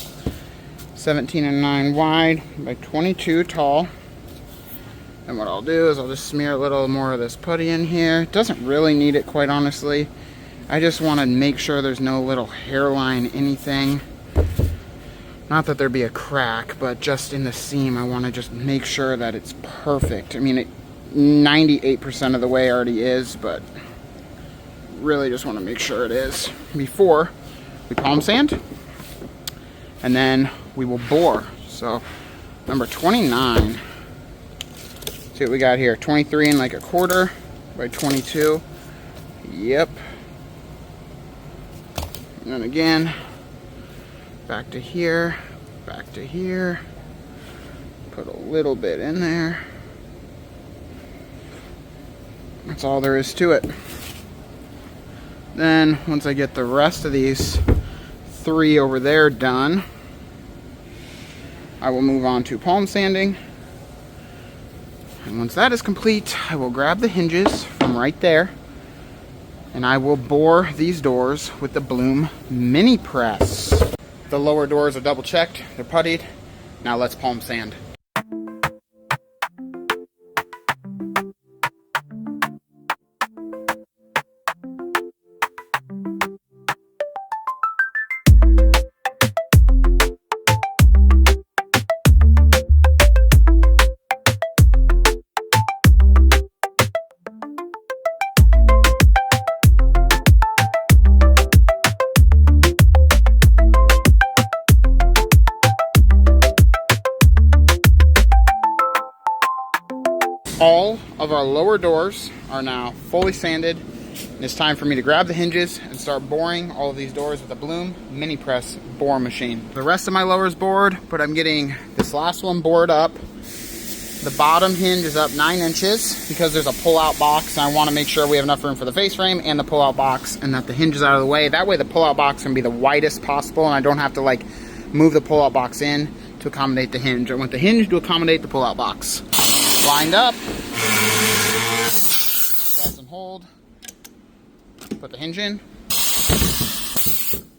17 and 9 wide by 22 tall. And what I'll do is I'll just smear a little more of this putty in here. It doesn't really need it, quite honestly. I just want to make sure there's no little hairline anything. Not that there'd be a crack, but just in the seam, I want to just make sure that it's perfect. I mean, it 98% of the way already is, but really just want to make sure it is before we palm sand, and then we will bore. So number 29, see what we got here, 23 and like a quarter by 22. Yep. And then again, back to here, put a little bit in there. That's all there is to it. Then once I get the rest of these 3 over there done, I will move on to palm sanding. And once that is complete, I will grab the hinges from right there, and I will bore these doors with the Bloom mini press. The lower doors are double checked, they're puttied. Now let's palm sand. All of our lower doors are now fully sanded. It's time for me to grab the hinges and start boring all of these doors with a Bloom mini press bore machine. The rest of my lower is bored, but I'm getting this last one bored up. The bottom hinge is up 9 inches because there's a pull-out box, and I want to make sure we have enough room for the face frame and the pull-out box, and that the hinge is out of the way. That way the pull-out box can be the widest possible, and I don't have to like move the pull-out box in to accommodate the hinge. I want the hinge to accommodate the pull-out box. Lined up, press and hold, put the hinge in,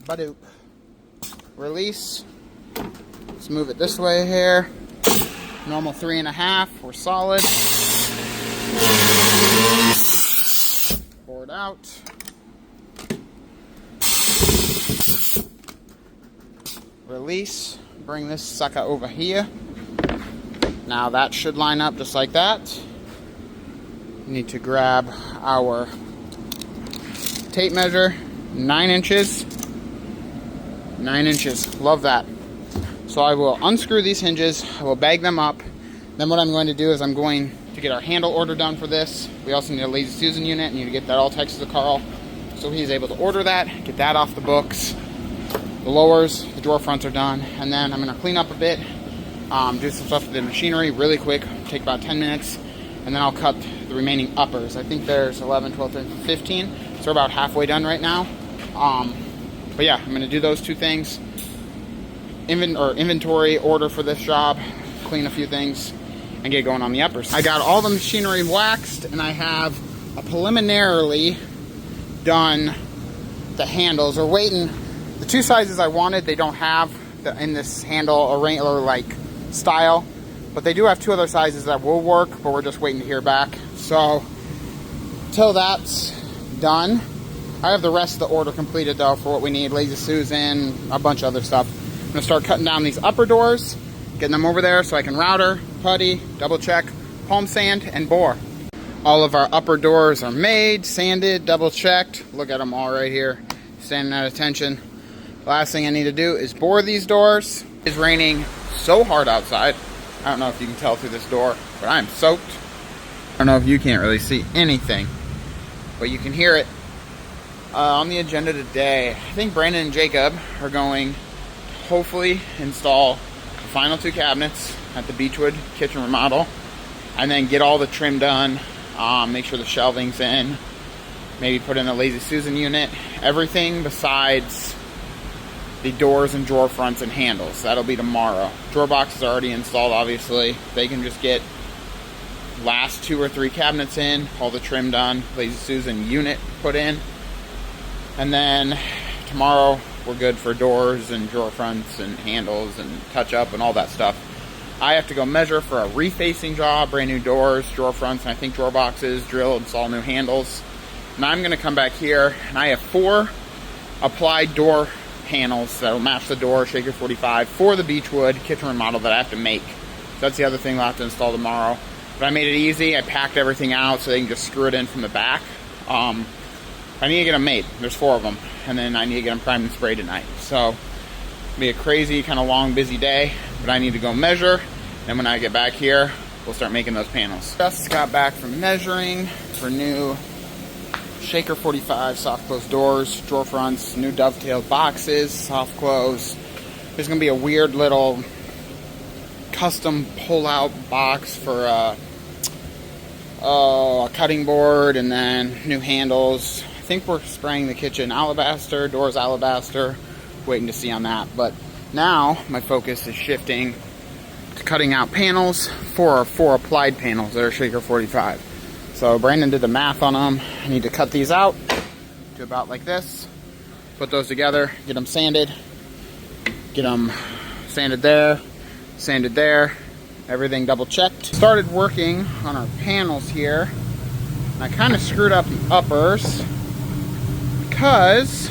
badoop, release. Let's move it this way here. Normal 3.5, we're solid. Pour it out. Release, bring this sucker over here. Now that should line up just like that. We need to grab our tape measure, 9 inches. 9 inches, love that. So I will unscrew these hinges, I will bag them up. Then what I'm going to do is I'm going to get our handle order done for this. We also need a Lazy Susan unit, need to get that all texted to Carl so he's able to order that, get that off the books. The lowers, the drawer fronts are done, and then I'm going to clean up a bit. Do some stuff with the machinery really quick, take about 10 minutes, and then I'll cut the remaining uppers. I think there's 11, 12, 13, 15, so we're about halfway done right now. But yeah, I'm going to do those 2 things, inventory order for this job, clean a few things, and get going on the uppers. I got all the machinery waxed, and I have a preliminarily done the handles. We're waiting. The two sizes I wanted, they don't have in this handle or like style, but they do have two other sizes that will work, but we're just waiting to hear back. So till that's done, I have the rest of the order completed though for what we need. Lazy Susan, a bunch of other stuff. I'm gonna start cutting down these upper doors, getting them over there so I can router, putty, double check, palm sand, and bore. All of our upper doors are made, sanded, double checked. Look at them all right here, standing at attention. Last thing I need to do is bore these doors. It's raining so hard outside. I don't know if you can tell through this door, but I'm soaked. I don't know if you can't really see anything, but you can hear it. On the agenda today, I think Brandon and Jacob are going to hopefully install the final two cabinets at the Beechwood kitchen remodel, and then get all the trim done, make sure the shelving's in, maybe put in a Lazy Susan unit, everything besides the doors and drawer fronts and handles. That'll be tomorrow. Drawer boxes are already installed, obviously. They can just get last 2 or 3 cabinets in, all the trim done, Lazy Susan unit put in, and then tomorrow we're good for doors and drawer fronts and handles and touch up and all that stuff. I have to go measure for a refacing job, brand new doors, drawer fronts, and I think drawer boxes, drill, install new handles. And I'm gonna come back here, and I have 4 applied door panels that'll match the door, Shaker 45, for the Beechwood kitchen remodel that I have to make. So that's the other thing we'll have to install tomorrow. But I made it easy. I packed everything out so they can just screw it in from the back. I need to get them made. There's 4 of them. And then I need to get them primed and sprayed tonight. So it'll be a crazy, kind of long, busy day. But I need to go measure. And when I get back here, we'll start making those panels. Just got back from measuring for new Shaker 45 soft close doors, drawer fronts, new dovetailed boxes, soft close. There's going to be a weird little custom pull-out box for a cutting board, and then new handles. I think we're spraying the kitchen alabaster, doors alabaster. Waiting to see on that. But now my focus is shifting to cutting out panels for our 4 applied panels that are Shaker 45. So Brandon did the math on them. I need to cut these out to about like this, put those together, get them sanded, get them sanded there, everything double checked. Started working on our panels here. And I kind of screwed up the uppers because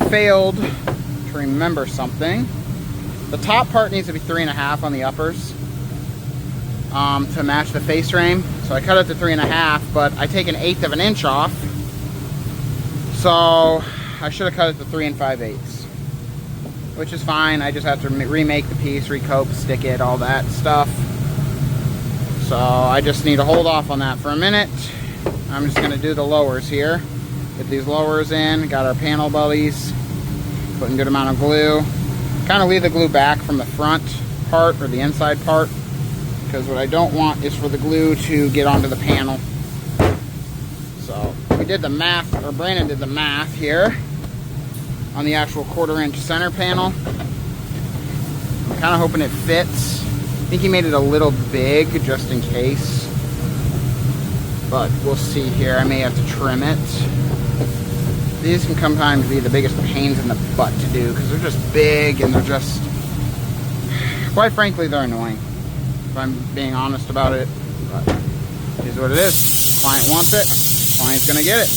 I failed to remember something. The top part needs to be 3.5 on the uppers. To match the face frame. So I cut it to 3.5, but I take 1/8 of an inch off. So I should have cut it to 3 5/8, which is fine. I just have to remake the piece, recoat, stick it, all that stuff. So I just need to hold off on that for a minute. I'm just gonna do the lowers here. Get these lowers in, got our panel buddies, putting a good amount of glue. Kind of leave the glue back from the front part or the inside part, because what I don't want is for the glue to get onto the panel. So we did the math, or Brandon did the math here on the actual 1/4 inch center panel. I'm kind of hoping it fits. I think he made it a little big just in case, but we'll see here. I may have to trim it. These can sometimes be the biggest pains in the butt to do because they're just big and they're just, quite frankly, they're annoying. If I'm being honest about it, but it is what it is. Client wants it, client's gonna get it.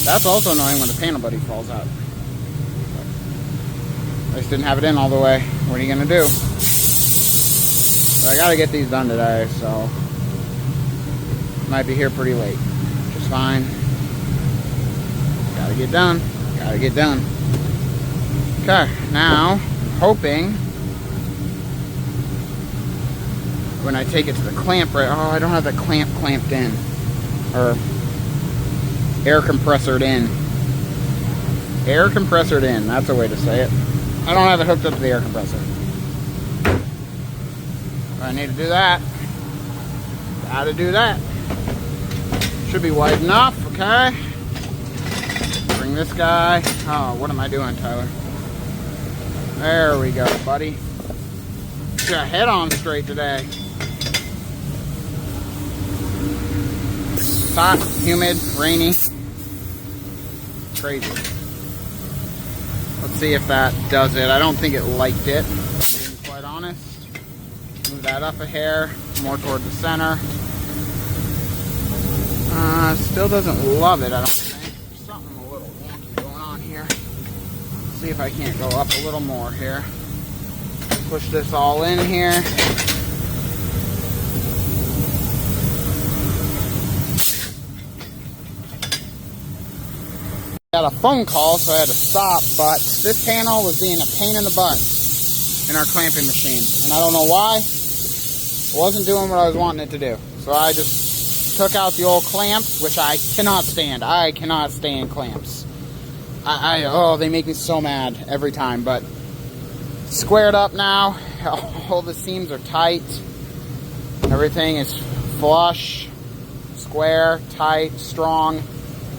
That's also annoying when the panel buddy falls out. I just didn't have it in all the way. What are you gonna do? But I gotta get these done today, so might be here pretty late. Which is fine. Gotta get done. Gotta get done. Okay, now hoping when I take it to the clamp, right? Oh, I don't have the clamp clamped in, or air compressored in. Air compressored in. That's a way to say it. I don't have it hooked up to the air compressor. I need to do that. Gotta do that. Should be wide enough. Okay. Bring this guy. Oh, what am I doing, Tyler? There we go, buddy. Get your head on straight today. Hot, humid, rainy. Crazy. Let's see if that does it. I don't think it liked it, to be quite honest. Move that up a hair, more toward the center. Still doesn't love it, I don't think. There's something a little wonky going on here. See if I can't go up a little more here. Push this all in here. Got a phone call, so I had to stop, but this panel was being a pain in the butt in our clamping machine. And I don't know why. It wasn't doing what I was wanting it to do. So I just took out the old clamps, which I cannot stand. I cannot stand clamps. Oh, they make me so mad every time, but squared up now. All the seams are tight. Everything is flush, square, tight, strong.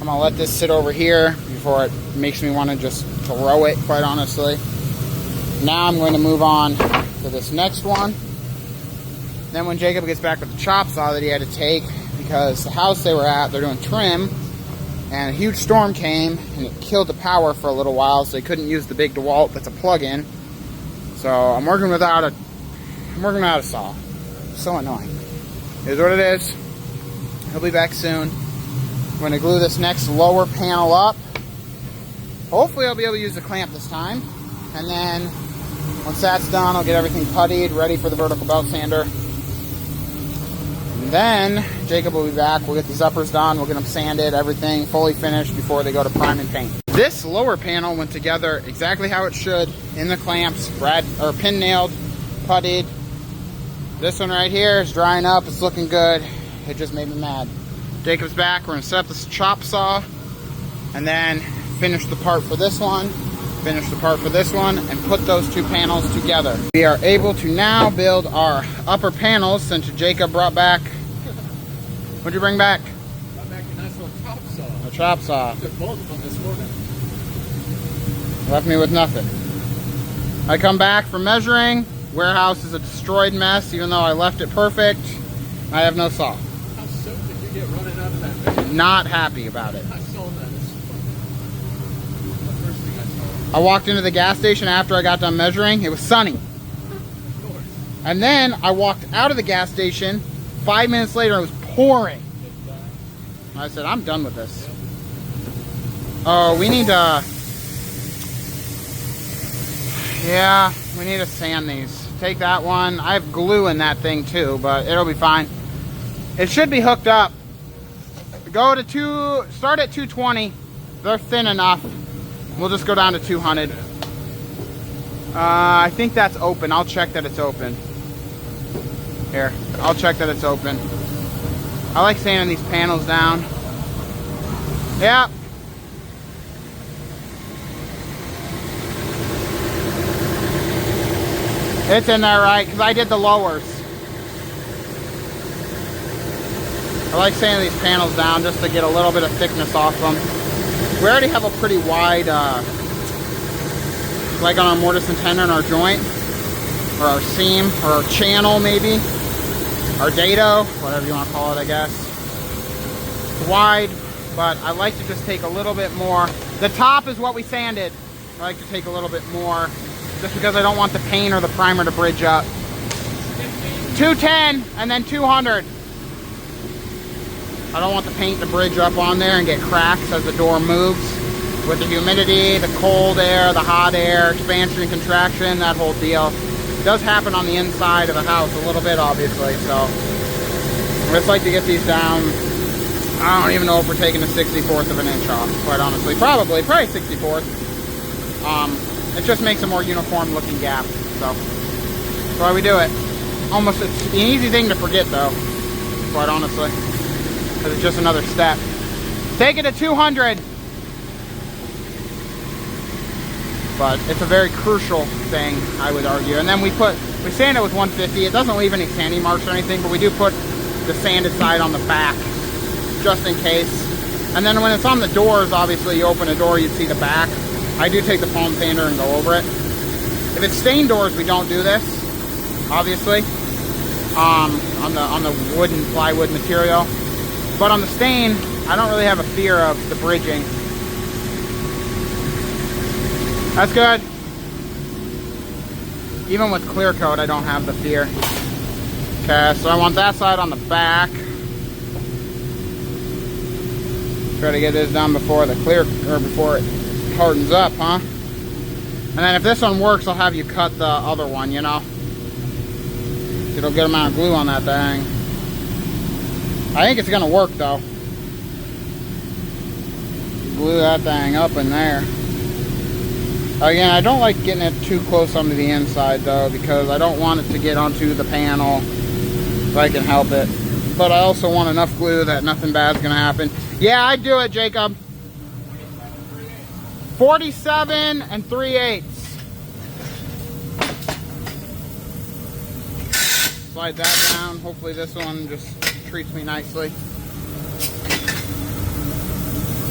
I'm gonna let this sit over here before it makes me want to just throw it, quite honestly. Now I'm going to move on to this next one. Then when Jacob gets back with the chop saw that he had to take, because the house they were at, they're doing trim, and a huge storm came and it killed the power for a little while, so they couldn't use the big DeWalt that's a plug-in. So I'm working without a saw. So annoying. It is what it is. He'll be back soon. I'm going to glue this next lower panel up. Hopefully I'll be able to use the clamp this time. And then once that's done, I'll get everything puttied, ready for the vertical belt sander. And then Jacob will be back. We'll get these uppers done. We'll get them sanded, everything fully finished before they go to prime and paint. This lower panel went together exactly how it should in the clamps, pin nailed, puttied. This one right here is drying up. It's looking good. It just made me mad. Jacob's back. We're going to set up this chop saw and then finish the part for this one, finish the part for this one, and put those two panels together. We are able to now build our upper panels since Jacob brought back. What'd you bring back? Brought back a nice little chop saw. A chop saw. I took both of them this morning. Left me with nothing. I come back from measuring. Warehouse is a destroyed mess, even though I left it perfect. I have no saw. How soon did you get running out of that measuring? Not happy about it. I saw that. The first thing I saw. I walked into the gas station after I got done measuring. It was sunny. Of course. And then I walked out of the gas station. 5 minutes later, it was pouring. I said, I'm done with this. Oh, we need to... Yeah, we need to sand these. Take that one. I have glue in that thing too, but it'll be fine. It should be hooked up. Start at 220. They're thin enough. We'll just go down to 200. I think that's open. I'll check that it's open. Here, I'll check that it's open. I like sanding these panels down. Yep. It's in there, right? Because I did the lowers. I like sanding these panels down just to get a little bit of thickness off them. We already have a pretty wide, like on our mortise and tenon, our joint, or our seam, or our channel maybe, our dado, whatever you want to call it, I guess. It's wide, but I like to just take a little bit more. The top is what we sanded. I like to take a little bit more, just because I don't want the paint or the primer to bridge up. 210 and then 200. I don't want the paint to bridge up on there and get cracks as the door moves. With the humidity, the cold air, the hot air, expansion and contraction, that whole deal. It does happen on the inside of the house a little bit, obviously, so. I just like to get these down. I don't even know if we're taking a 64th of an inch off, quite honestly. Probably 64th. It just makes a more uniform looking gap, so that's why we do it. It's an easy thing to forget though, quite honestly, because it's just another step. Take it to 200, but it's a very crucial thing, I would argue. And then we sand it with 150. It doesn't leave any sanding marks or anything, but we do put the sanded side on the back, just in case. And then when it's on the doors, obviously you open a door, you'd see the back. I do take the palm sander and go over it. If it's stained doors, we don't do this, obviously, on the wooden plywood material. But on the stain, I don't really have a fear of the bridging. That's good. Even with clear coat, I don't have the fear. Okay, so I want that side on the back. Try to get this done before the before it hardens up, huh? And then if this one works, I'll have you cut the other one, you know? Get a good amount of glue on that thing. I think it's gonna work though. Glue that thing up in there. Again, I don't like getting it too close onto the inside though, because I don't want it to get onto the panel if I can help it. But I also want enough glue that nothing bad's gonna happen. Yeah, I'd do it, Jacob. 47 3/8. Slide that down. Hopefully this one just treats me nicely.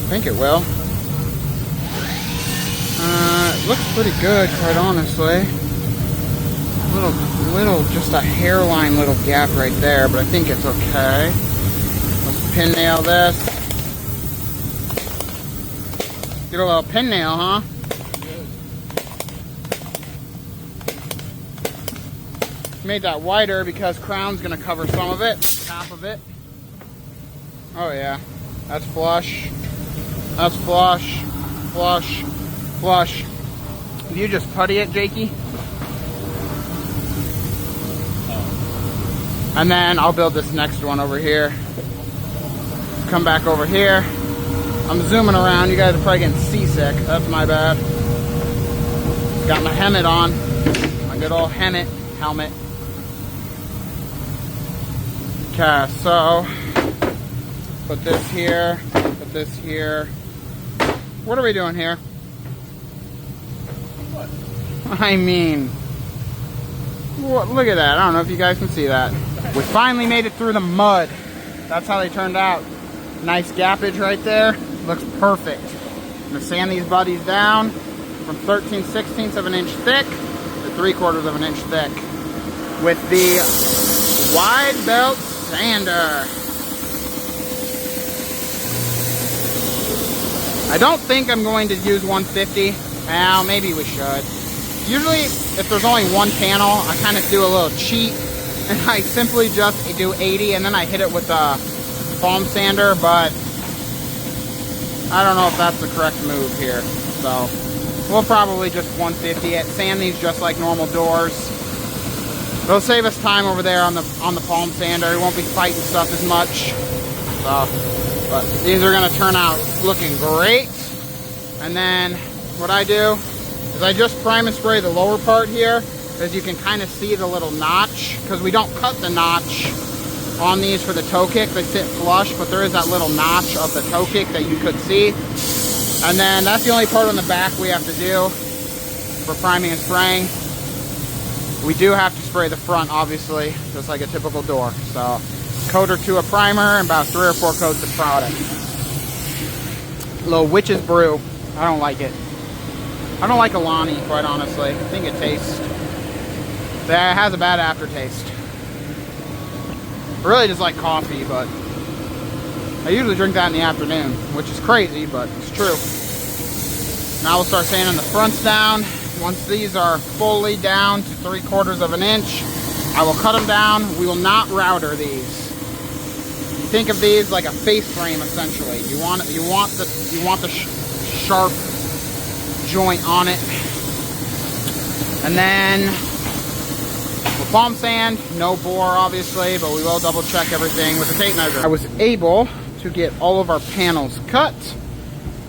I think it will. It looks pretty good, quite honestly. Little, just a hairline little gap right there, but I think it's okay. Let's pin nail this. Get a little pin nail, huh? Made that wider because crown's gonna cover some of it, half of it. Oh yeah, that's flush. That's flush, flush, flush. Did you just putty it, Jakey? And then I'll build this next one over here. Come back over here. I'm zooming around. You guys are probably getting seasick. That's my bad. Got my helmet on. My good old helmet. Okay, so put this here. Put this here. What are we doing here? What? I mean, look at that. I don't know if you guys can see that. We finally made it through the mud. That's how they turned out. Nice gappage right there. Looks perfect. I'm gonna sand these buddies down from 13/16 of an inch thick to 3/4 of an inch thick with the wide belt sander. I don't think I'm going to use 150. Well, maybe we should. Usually, if there's only one panel, I kind of do a little cheat and I simply just do 80 and then I hit it with a foam sander, but I don't know if that's the correct move here. So we'll probably just 150 it, sand these just like normal doors. It'll save us time over there on the palm sander. We won't be fighting stuff as much. So, but these are gonna turn out looking great. And then what I do is I just prime and spray the lower part here, as you can kind of see the little notch, because we don't cut the notch on these for the toe kick. They sit flush, but there is that little notch of the toe kick that you could see. And then that's the only part on the back we have to do for priming and spraying. We do have to spray the front, obviously, just like a typical door. So, coat or two of primer and about 3 or 4 coats of product. A little witch's brew. I don't like it. I don't like Alani, quite honestly. I think it tastes... it has a bad aftertaste. I really just like coffee, but I usually drink that in the afternoon, which is crazy, but it's true. Now we'll start sanding the fronts down. Once these are fully down to 3/4 of an inch, I will cut them down. We will not router these. Think of these like a face frame, essentially. You want the sharp joint on it, and then we'll palm sand. No bore, obviously, but we will double check everything with the tape measure. I was able to get all of our panels cut.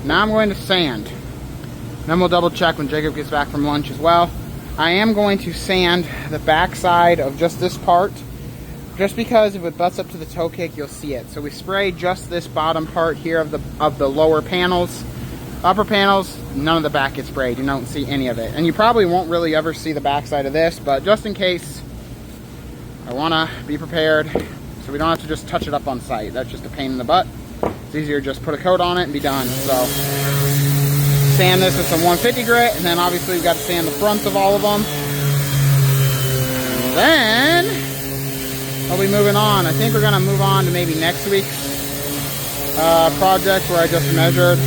Now I'm going to sand. Then we'll double check when Jacob gets back from lunch as well. I am going to sand the back side of just this part, just because if it butts up to the toe kick, you'll see it. So we spray just this bottom part here of the lower panels. Upper panels, none of the back gets sprayed. You don't see any of it. And you probably won't really ever see the back side of this, but just in case, I want to be prepared so we don't have to just touch it up on site. That's just a pain in the butt. It's easier to just put a coat on it and be done. So sand this with some 150 grit, and then obviously we've got to sand the fronts of all of them. And then I'll be moving on. I think we're going to move on to maybe next week's project where I just measured.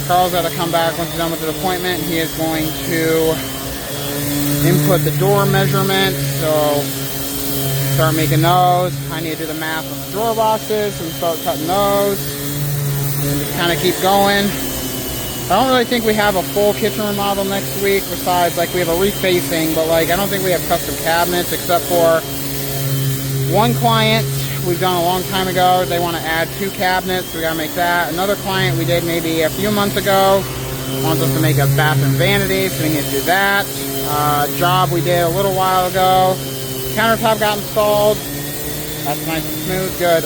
Carl's got to come back once he's done with his appointment. He is going to input the door measurement, so start making those. I need to do the math on the drawer boxes and start cutting those. And just kind of keep going. I don't really think we have a full kitchen remodel next week, besides like we have a refacing, but like I don't think we have custom cabinets except for one client we've done a long time ago. They want to add 2 cabinets, so we got to make that. Another client we did maybe a few months ago wants us to make a bathroom vanity, so we need to do that. Job we did a little while ago. Countertop got installed. That's nice and smooth, good.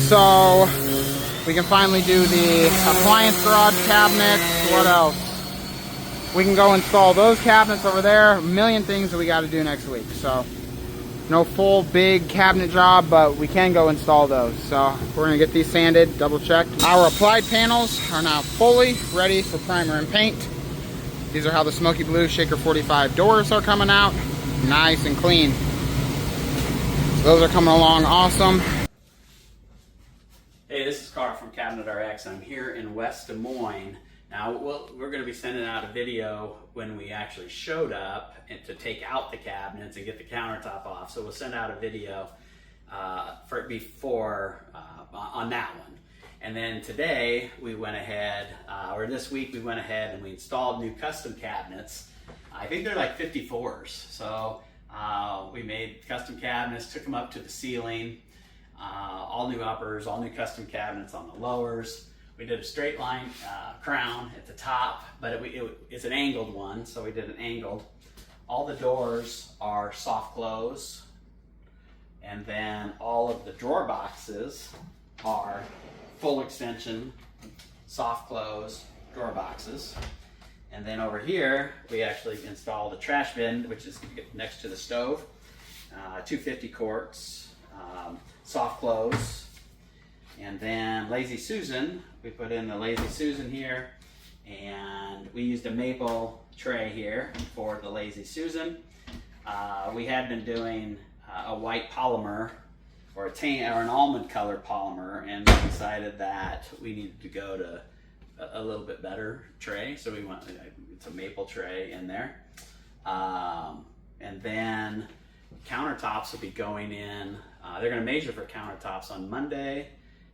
So we can finally do the appliance garage cabinets. What else? We can go install those cabinets over there. A million things that we got to do next week. So no full big cabinet job, but we can go install those. So we're gonna get these sanded, double checked. Our applied panels are now fully ready for primer and paint. These are how the Smokey Blue Shaker 45 doors are coming out. Nice and clean. So those are coming along awesome. Hey, this is Carl from Cabinet RX. I'm here in West Des Moines. Now, we're going to be sending out a video when we actually showed up and to take out the cabinets and get the countertop off. So we'll send out a video on that one. And then today we went ahead, or this week we went ahead and we installed new custom cabinets. I think they're like 54s. So we made custom cabinets, took them up to the ceiling. All new uppers, all new custom cabinets on the lowers. We did a straight line crown at the top, but it's an angled one, so we did an angled. All the doors are soft close, and then all of the drawer boxes are full extension, soft close drawer boxes. And then over here, we actually installed a trash bin, which is next to the stove, 250 quarts, soft close. And then Lazy Susan, we put in the Lazy Susan here, and we used a maple tray here for the Lazy Susan. We had been doing a white polymer or an almond colored polymer, and we decided that we needed to go to a little bit better tray, so we went, it's a maple tray in there. And then countertops will be going in, they're going to measure for countertops on Monday,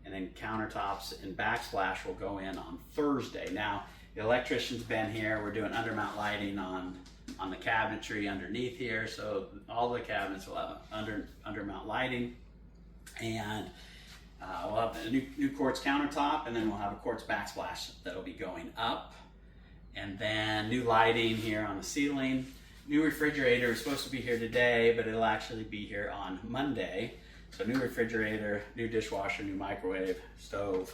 and then countertops and backsplash will go in on Thursday. Now, the electrician's been here. We're doing undermount lighting on the cabinetry underneath here, so all the cabinets will have undermount lighting, and we'll have a new quartz countertop, and then we'll have a quartz backsplash that'll be going up, and then new lighting here on the ceiling. New refrigerator is supposed to be here today, but it'll actually be here on Monday. So new refrigerator, new dishwasher, new microwave, stove,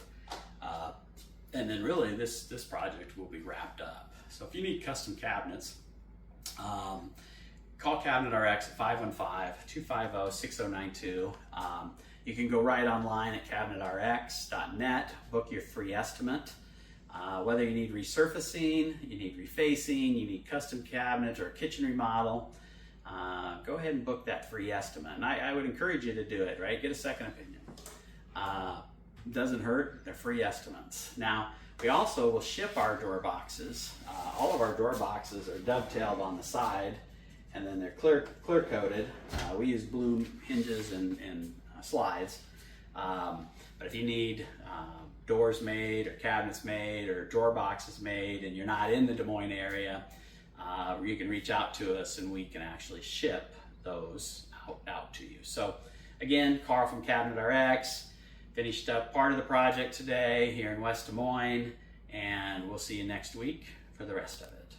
and then really this project will be wrapped up. So if you need custom cabinets, call Cabinet RX at 515-250-6092. You can go right online at cabinetrx.net, book your free estimate. Whether you need resurfacing, you need refacing, you need custom cabinets or a kitchen remodel, go ahead and book that free estimate. And I would encourage you to do it, right? Get a second opinion. Doesn't hurt, they're free estimates. Now, we also will ship our door boxes. All of our door boxes are dovetailed on the side, and then they're clear coated. We use blue hinges and slides. But if you need doors made or cabinets made or drawer boxes made and you're not in the Des Moines area, you can reach out to us and we can actually ship those out to you. So again, Carl from Cabinet RX, finished up part of the project today here in West Des Moines, and we'll see you next week for the rest of it.